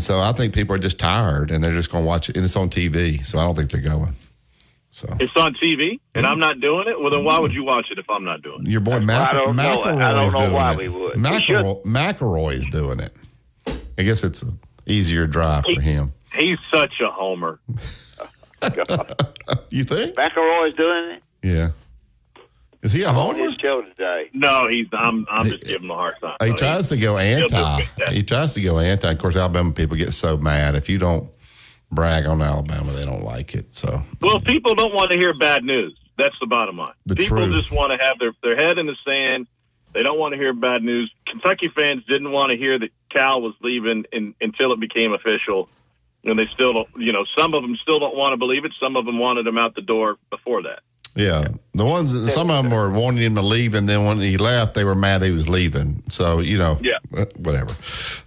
so I think people are just tired, and they're just going to watch it, and it's on TV, so I don't think they're going. So it's on TV, and I'm not doing it. Well, then why would you watch it if I'm not doing it? Your boy McElroy is doing why it. we would. McElroy is doing it. I guess it's an easier drive for him. He's such a homer. You think McElroy's doing it? Yeah. Is he a homer? On his show today. No, I'm just giving him a hard time. He tries to go anti. He tries to go anti. Of course, Alabama people get so mad. If you don't brag on Alabama, they don't like it. So, well, people don't want to hear bad news. That's the bottom line. People just want to have their head in the sand. They don't want to hear bad news. Kentucky fans didn't want to hear that Cal was leaving until it became official. And they still don't, some of them still don't want to believe it. Some of them wanted him out the door before that. Yeah, the ones some of them were wanting him to leave, and then when he left, they were mad he was leaving. So whatever.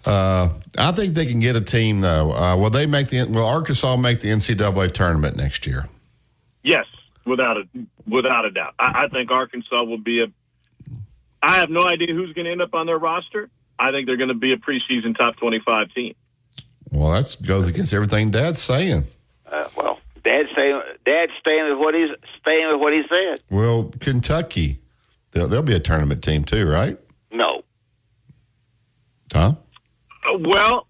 I think they can get a team though. Will Arkansas make the NCAA tournament next year? Yes, without a doubt. I think Arkansas will be I have no idea who's going to end up on their roster. I think they're going to be a preseason top 25 team. Well, that goes against everything Dad's saying. Dad's staying with what he said. Well, Kentucky, they'll be a tournament team too, right? No. Tom? Well,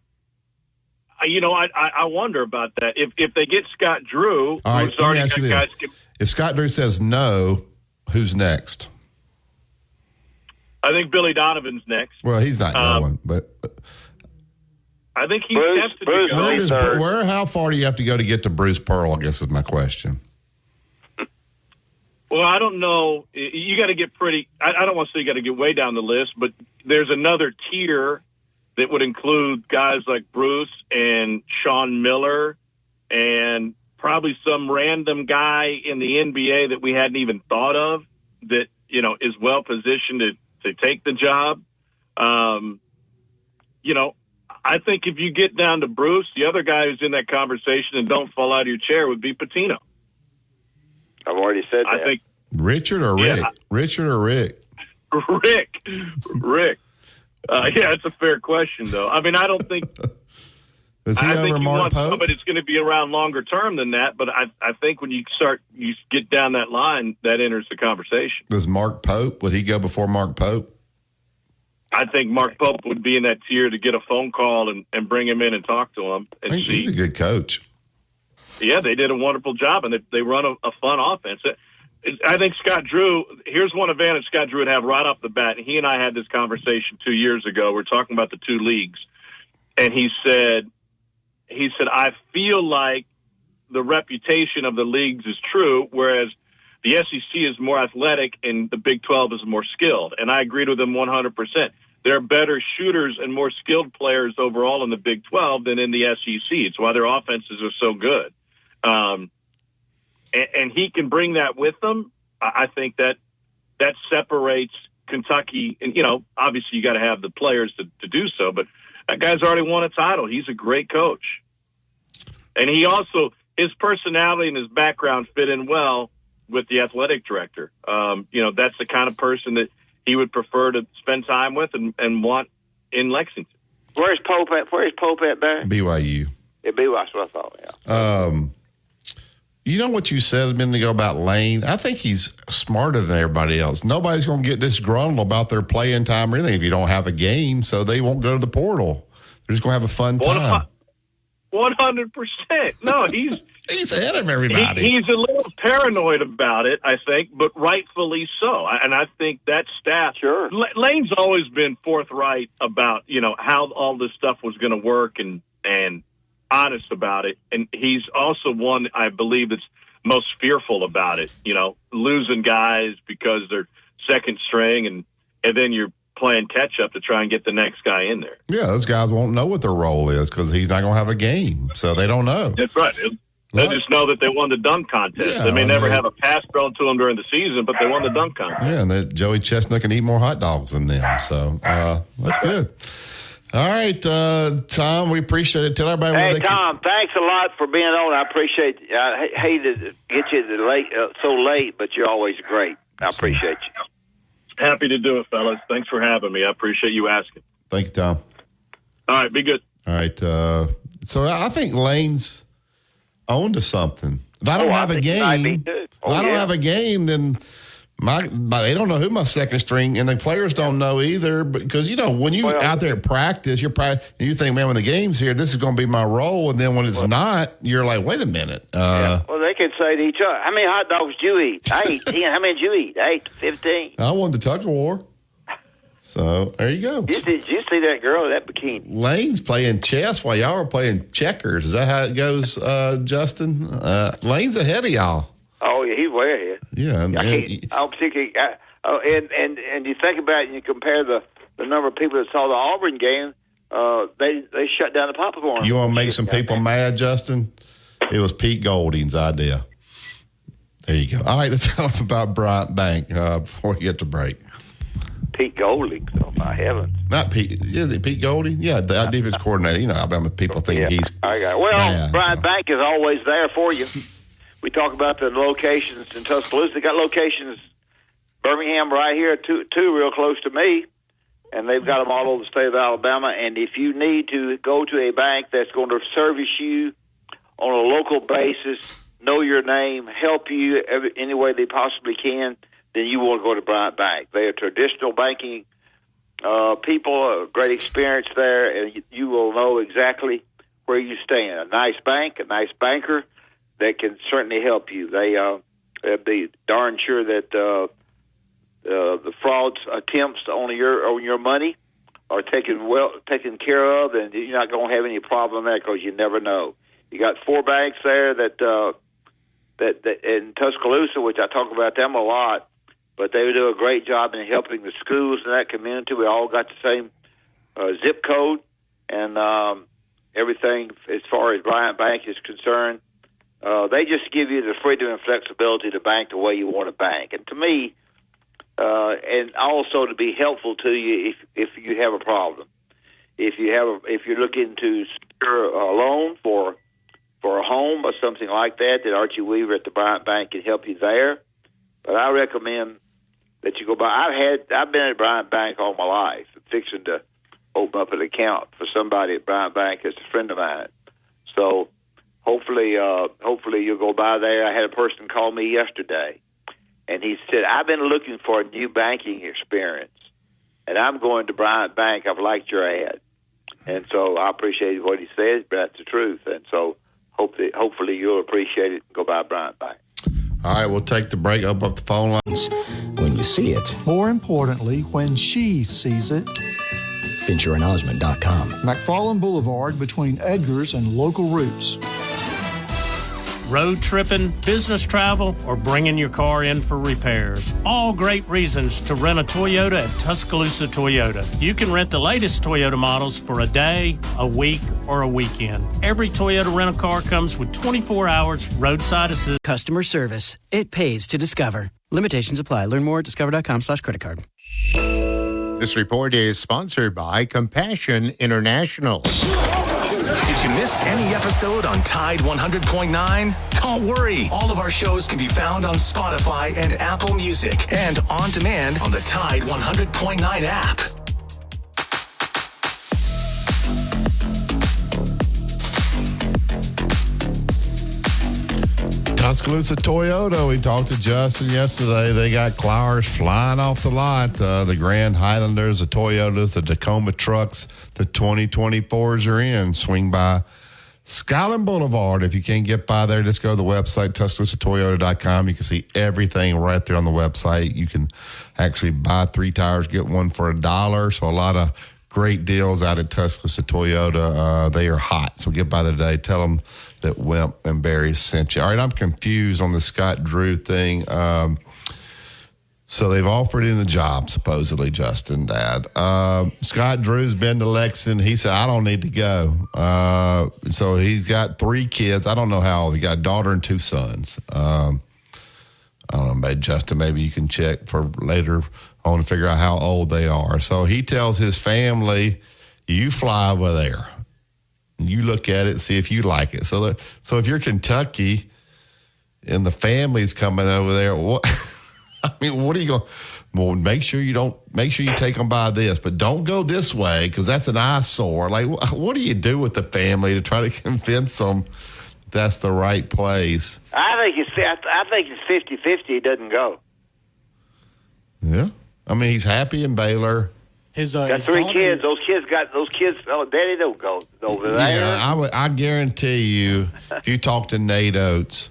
I wonder about that. If they get Scott Drew, all right, who's already let me ask you got this. guys. If Scott Drew says no, who's next? I think Billy Donovan's next. Well, he's not going, but. I think he's tested to go. How far do you have to go to get to Bruce Pearl, I guess is my question. Well, I don't know. You got to get I don't want to say you got to get way down the list, but there's another tier that would include guys like Bruce and Sean Miller and probably some random guy in the NBA that we hadn't even thought of that, is well positioned to take the job. I think if you get down to Bruce, the other guy who's in that conversation and don't fall out of your chair would be Pitino. I've already said that. I think Richard or Rick? Richard or Rick? Rick. It's a fair question, though. I mean, I don't think. Is he over Mark Pope? But it's going to be around longer term than that. But I think when you get down that line, that enters the conversation. Does Mark Pope? Would he go before Mark Pope? I think Mark Pope would be in that tier to get a phone call and bring him in and talk to him. And see. He's a good coach. Yeah, they did a wonderful job, and they run a fun offense. I think Scott Drew, here's one advantage Scott Drew would have right off the bat. And he and I had this conversation 2 years ago. We're talking about the two leagues. And he said, I feel like the reputation of the leagues is true, whereas the SEC is more athletic and the Big 12 is more skilled. And I agreed with him 100%. There are better shooters and more skilled players overall in the Big 12 than in the SEC. It's why their offenses are so good. And he can bring that with them. I think that separates Kentucky. And, obviously you got to have the players to do so. But that guy's already won a title. He's a great coach. And he also, his personality and his background fit in well with the athletic director. That's the kind of person that he would prefer to spend time with and want in Lexington. Where's Pope at? Barry? BYU. Yeah, BYU. That's what I thought. Yeah. You know what you said a minute ago about Lane? I think he's smarter than everybody else. Nobody's going to get disgruntled about their playing time or anything if you don't have a game, so they won't go to the portal. They're just going to have a fun time. 100%. No, he's ahead of everybody. He's a little paranoid about it, I think, but rightfully so. And I think that staff. Sure. Lane's always been forthright about how all this stuff was going to work and honest about it. And he's also one, I believe, that's most fearful about it. Losing guys because they're second string, and then you're playing catch up to try and get the next guy in there. Yeah, those guys won't know what their role is because he's not going to have a game, so they don't know. That's right. They just know that they won the dunk contest. Yeah, they may never have a pass thrown to them during the season, but they won the dunk contest. Yeah, and that Joey Chestnut can eat more hot dogs than them. So that's good. All right, Tom, we appreciate it. Tell everybody where Hey, Tom, thanks a lot for being on. I appreciate it. I hate to get you so late, but you're always great. I appreciate you. Happy to do it, fellas. Thanks for having me. I appreciate you asking. Thank you, Tom. All right, be good. All right. So I think Lane's on to something. If I don't have a game, have a game, then they don't know who my second string, and the players don't know either. Because when you out there at practice, you think, man, when the game's here, this is going to be my role, and then when it's not, you're like, wait a minute. Well, they could say to each other, "How many hot dogs do you eat?" I eat 10. How many did you eat? 8, 15. I won the tug of war. So there you go. Did you see that girl in that bikini? Lane's playing chess while y'all are playing checkers. Is that how it goes, Justin? Lane's ahead of y'all. Oh, yeah, he's way ahead. Yeah. And you think about it and you compare the number of people that saw the Auburn game, they shut down the popcorn. You want to make some people mad, Justin? It was Pete Golding's idea. There you go. All right, let's tell them about Bryant Bank before we get to break. Pete Golding, oh my heavens. Not Pete. Is it Pete Golding? Yeah, the defense coordinator. Alabama people think he's. I got it. Well, Bryant Bank is always there for you. We talk about the locations in Tuscaloosa. They got locations, Birmingham right here, two real close to me, and they've got them all over the state of Alabama. And if you need to go to a bank that's going to service you on a local basis, know your name, help you any way they possibly can, then you want to go to Bryant Bank. They are traditional banking people, a great experience there, and you will know exactly where you stand. A nice bank, a nice banker that can certainly help you. They'll be darn sure that the fraud attempts on your money are taken care of, and you're not going to have any problem there because you never know. You got 4 banks there that in Tuscaloosa, which I talk about them a lot, but they do a great job in helping the schools in that community. We all got the same zip code, and everything as far as Bryant Bank is concerned. They just give you the freedom and flexibility to bank the way you want to bank. And to me, and also to be helpful to you if you have a problem. If you're looking to secure a loan for a home or something like that Archie Weaver at the Bryant Bank can help you there. But I recommend that you go by. I've been at Bryant Bank all my life, fixing to open up an account for somebody at Bryant Bank that's a friend of mine. So hopefully you'll go by there. I had a person call me yesterday, and he said, "I've been looking for a new banking experience, and I'm going to Bryant Bank. I've liked your ad." And so I appreciate what he said, but that's the truth. And so hopefully you'll appreciate it and go by Bryant Bank. All right, we'll take the break, up the phone lines. When you see it. More importantly, when she sees it. FincherandOsmond.com. McFarland Boulevard between Edgar's and Local Roots. Road tripping, business travel, or bringing your car in for repairs. All great reasons to rent a Toyota at Tuscaloosa Toyota. You can rent the latest Toyota models for a day, a week, or a weekend. Every Toyota rental-car comes with 24 hours roadside assistance. Customer service. It pays to Discover. Limitations apply. Learn more at discover.com/creditcard. This report is sponsored by Compassion International. Did you miss any episode on Tide 100.9? Don't worry. All of our shows can be found on Spotify and Apple Music and on demand on the Tide 100.9 app. Tuscaloosa Toyota. We talked to Justin yesterday. They got cars flying off the lot. The Grand Highlanders, the Toyotas, the Tacoma trucks, the 2024s are in. Swing by Skyland Boulevard. If you can't get by there, just go to the website, TuscaloosaToyota.com. You can see everything right there on the website. You can actually buy 3 tires, get one for $1. So a lot of great deals out at Tuscaloosa Toyota. They are hot, so get by the day. Tell them that Wimp and Barry sent you. All right, I'm confused on the Scott Drew thing. So they've offered him the job, supposedly, Justin, Dad. Scott Drew's been to Lexington. He said, I don't need to go. So he's got 3 kids. I don't know how old. He got a daughter and 2 sons. I don't know, maybe Justin, maybe you can check for later on to figure out how old they are. So he tells his family, you fly over there. You look at it and see if you like it. So if you're Kentucky and the family's coming over there, what are you going? Well, make sure you take them by this, but don't go this way because that's an eyesore. Like, what do you do with the family to try to convince them that's the right place? I think it's 50-50. He doesn't go. Yeah, I mean he's happy in Baylor. His got 3 kids. Those kids. Oh, Daddy don't go over there. Yeah, I guarantee you, if you talk to Nate Oates,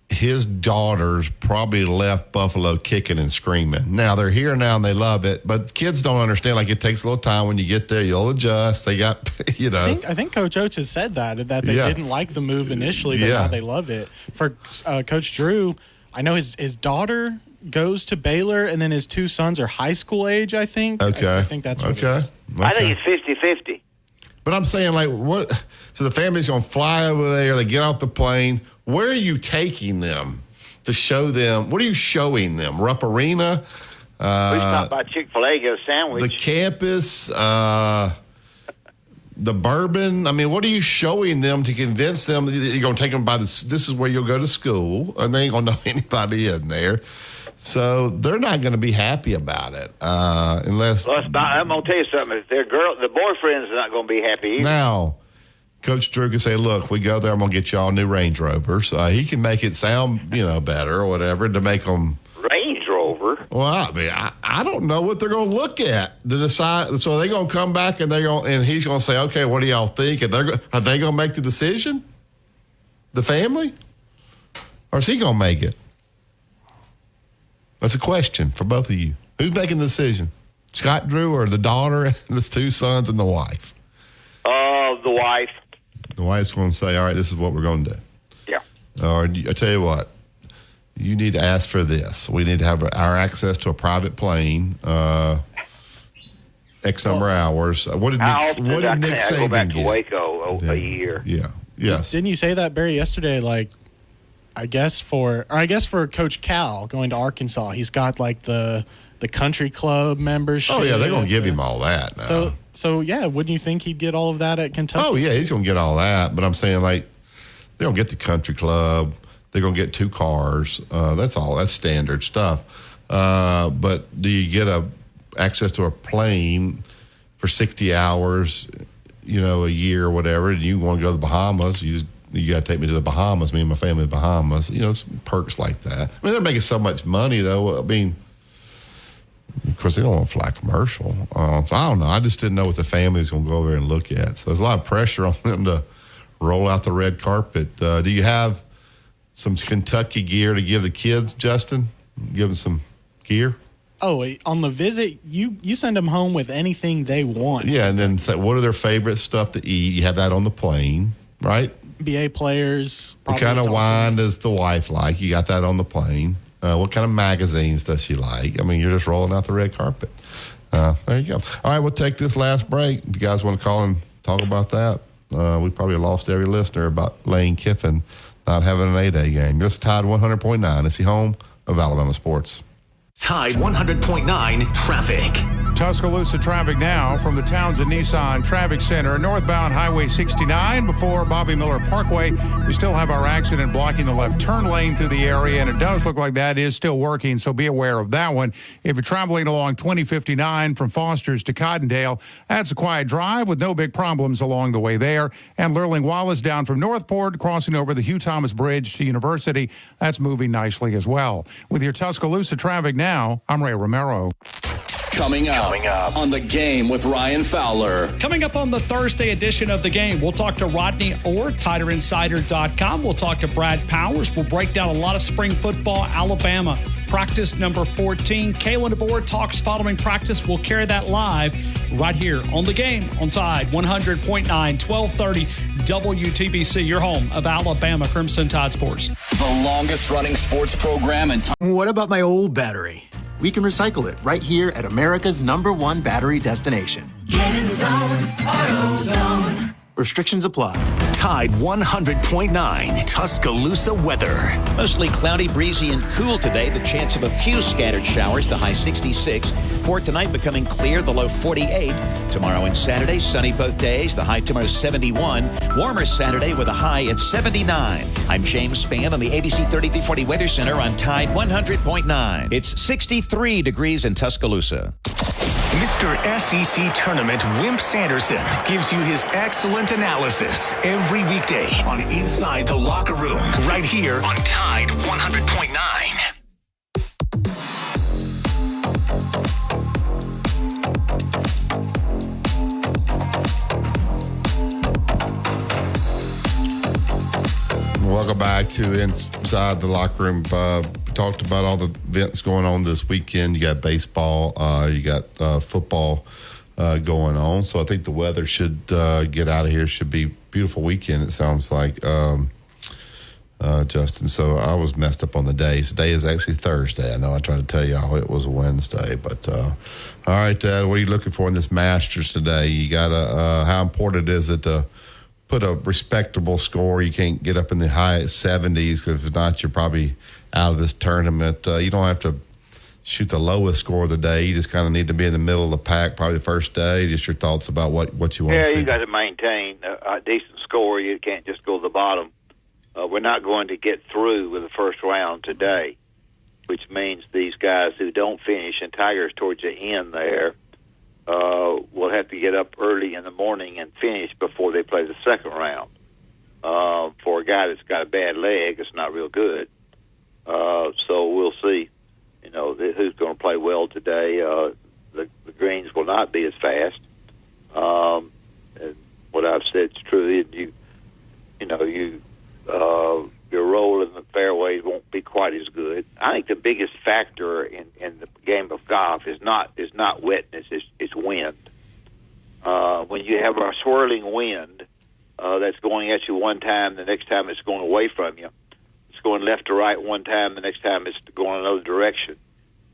his daughters probably left Buffalo kicking and screaming. Now they're here now and they love it, but kids don't understand. Like it takes a little time when you get there. You'll adjust. They got, I think Coach Oates has said that they didn't like the move initially, but now they love it. For Coach Drew, I know his daughter goes to Baylor, and then his 2 sons are high school age. I think. Okay. I think that's what it is. I think it's 50-50. But I'm saying, like, what? So the family's going to fly over there. They get off the plane. Where are you taking them to show them? What are you showing them? Rupp Arena? We stopped by Chick-fil-A, get a sandwich. The campus, the bourbon. I mean, what are you showing them to convince them that you're going to take them by this is where you'll go to school, and they ain't going to know anybody in there. So they're not going to be happy about it unless. Well, I'm going to tell you something. If their the boyfriend's not going to be happy either. Now, Coach Drew can say, "Look, we go there. I'm going to get y'all new Range Rovers." He can make it sound, better or whatever to make them Range Rover. Well, I mean, I don't know what they're going to look at to decide. So they're going to come back and he's going to say, "Okay, what do y'all think?" And are they going to make the decision? The family, or is he going to make it? That's a question for both of you. Who's making the decision? Scott Drew or the daughter and the 2 sons and the wife? The wife. The wife's going to say, all right, this is what we're going to do. Yeah. Or I tell you what, you need to ask for this. We need to have our access to a private plane, X number of hours. What did Nick Saban go back to get? Waco a year. Yeah. Yes. Didn't you say that, Barry, yesterday? Like, I guess for Coach Cal going to Arkansas, he's got like the country club membership. Oh yeah, they're gonna give him all that now. So yeah, wouldn't you think he'd get all of that at Kentucky? Oh yeah, he's gonna get all that. But I'm saying, like, they're gonna get the country club. They're gonna get 2 cars. That's all. That's standard stuff. But do you get access to a plane for 60 hours, a year or whatever, and you want to go to the Bahamas? You got to take me to the Bahamas, me and my family to the Bahamas. It's perks like that. I mean, they're making so much money, though. I mean, of course, they don't want to fly commercial. So I don't know. I just didn't know what the family was going to go over there and look at. So there's a lot of pressure on them to roll out the red carpet. Do you have some Kentucky gear to give the kids, Justin? Give them some gear? Oh, on the visit, you send them home with anything they want. Yeah, and then say, what are their favorite stuff to eat? You have that on the plane, right? NBA players. What kind of wine does the wife like? You got that on the plane. What kind of magazines does she like? I mean, you're just rolling out the red carpet. There you go. All right, we'll take this last break. If you guys want to call and talk about that, we probably lost every listener about Lane Kiffin not having an A-Day game. Just Tide 100.9. It's the home of Alabama sports. Tide 100.9 traffic. Tuscaloosa traffic now from the Townsend Nissan Traffic Center, northbound Highway 69 before Bobby Miller Parkway. We still have our accident blocking the left turn lane through the area, and it does look like that is still working, so be aware of that one. If you're traveling along 2059 from Foster's to Cottondale, that's a quiet drive with no big problems along the way there. And Lurling Wallace down from Northport, crossing over the Hugh Thomas Bridge to University, that's moving nicely as well. With your Tuscaloosa traffic now, I'm Ray Romero. Coming up on The Game with Ryan Fowler. Coming up on the Thursday edition of The Game, we'll talk to Rodney Orr, TiderInsider.com. We'll talk to Brad Powers. We'll break down a lot of spring football. Alabama practice number 14. Kalen DeBoer talks following practice. We'll carry that live right here on The Game on Tide 100.9, 1230 WTBC, your home of Alabama Crimson Tide Sports. The longest running sports program in time. What about my old battery? We can recycle it right here at America's #1 battery destination. Get in the zone, AutoZone. Restrictions apply. Tide 100.9 Tuscaloosa weather. Mostly cloudy, breezy, and cool today. The chance of a few scattered showers, the high 66. For tonight, becoming clear, the low 48. Tomorrow and Saturday, sunny both days. The high tomorrow 71. Warmer Saturday with a high at 79. I'm James Spann on the ABC 3340 Weather Center on Tide 100.9. It's 63 degrees in Tuscaloosa. Mr. SEC Tournament Wimp Sanderson gives you his excellent analysis every weekday on Inside the Locker Room, right here on Tide 100.9. Welcome back to Inside the Locker Room. We talked about all the events going on this weekend. You got baseball, you got football going on. So I think the weather should get out of here. Should be a beautiful weekend, it sounds like, Justin. So I was messed up on the days. Today is actually Thursday. I know I tried to tell y'all it was Wednesday. But all right, Dad, what are you looking for in this Masters today? You got how important is it to put a respectable score? You can't get up in the high 70s, because if not, you're probably out of this tournament. You don't have to shoot the lowest score of the day. You just kind of need to be in the middle of the pack, probably the first day. Just your thoughts about what you want to see. Yeah, you got to maintain a decent score. You can't just go to the bottom. We're not going to get through with the first round today, which means these guys who don't finish, and Tiger's towards the end there, will have to get up early in the morning and finish before they play the second round. For a guy that's got a bad leg, it's not real good. So we'll see, who's going to play well today. The greens will not be as fast. And what I've said is true. Your roll in the fairways won't be quite as good. I think the biggest factor in the game of golf is not wetness, it's wind. When you have a swirling wind that's going at you one time, the next time it's going away from you. It's going left to right one time, the next time it's going another direction.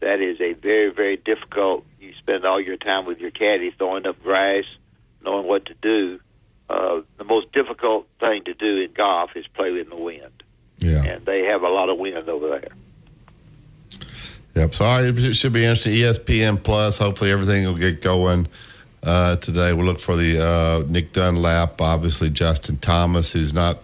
That is a very, very difficult. You spend all your time with your caddy throwing up grass, knowing what to do. The most difficult thing to do in golf is play in the wind. Yeah. And they have a lot of wind over there. Yep. Sorry, it should be interesting. ESPN Plus. Hopefully everything will get going today. We'll look for the Nick Dunlap, obviously Justin Thomas, who's not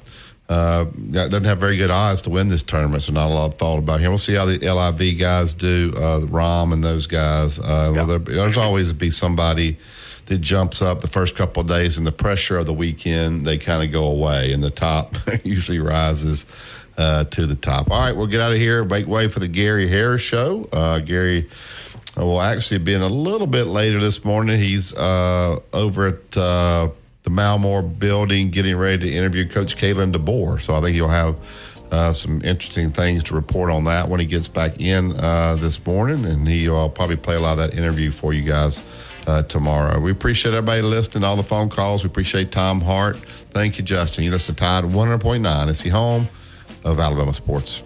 doesn't have very good odds to win this tournament, so not a lot of thought about him. We'll see how the LIV guys do, Rahm and those guys. There's always be somebody that jumps up the first couple of days, and the pressure of the weekend, they kind of go away, and the top usually rises to the top. All right, we'll get out of here. Make way for the Gary Harris Show. Gary will actually be in a little bit later this morning. He's over at the Malmore building getting ready to interview Coach Kalen DeBoer. So I think he'll have some interesting things to report on that when he gets back in this morning, and he'll probably play a lot of that interview for you guys tomorrow. We appreciate everybody listening, all the phone calls. We appreciate Tom Hart. Thank you, Justin. You listen to Tide 100.9. It's the home of Alabama sports.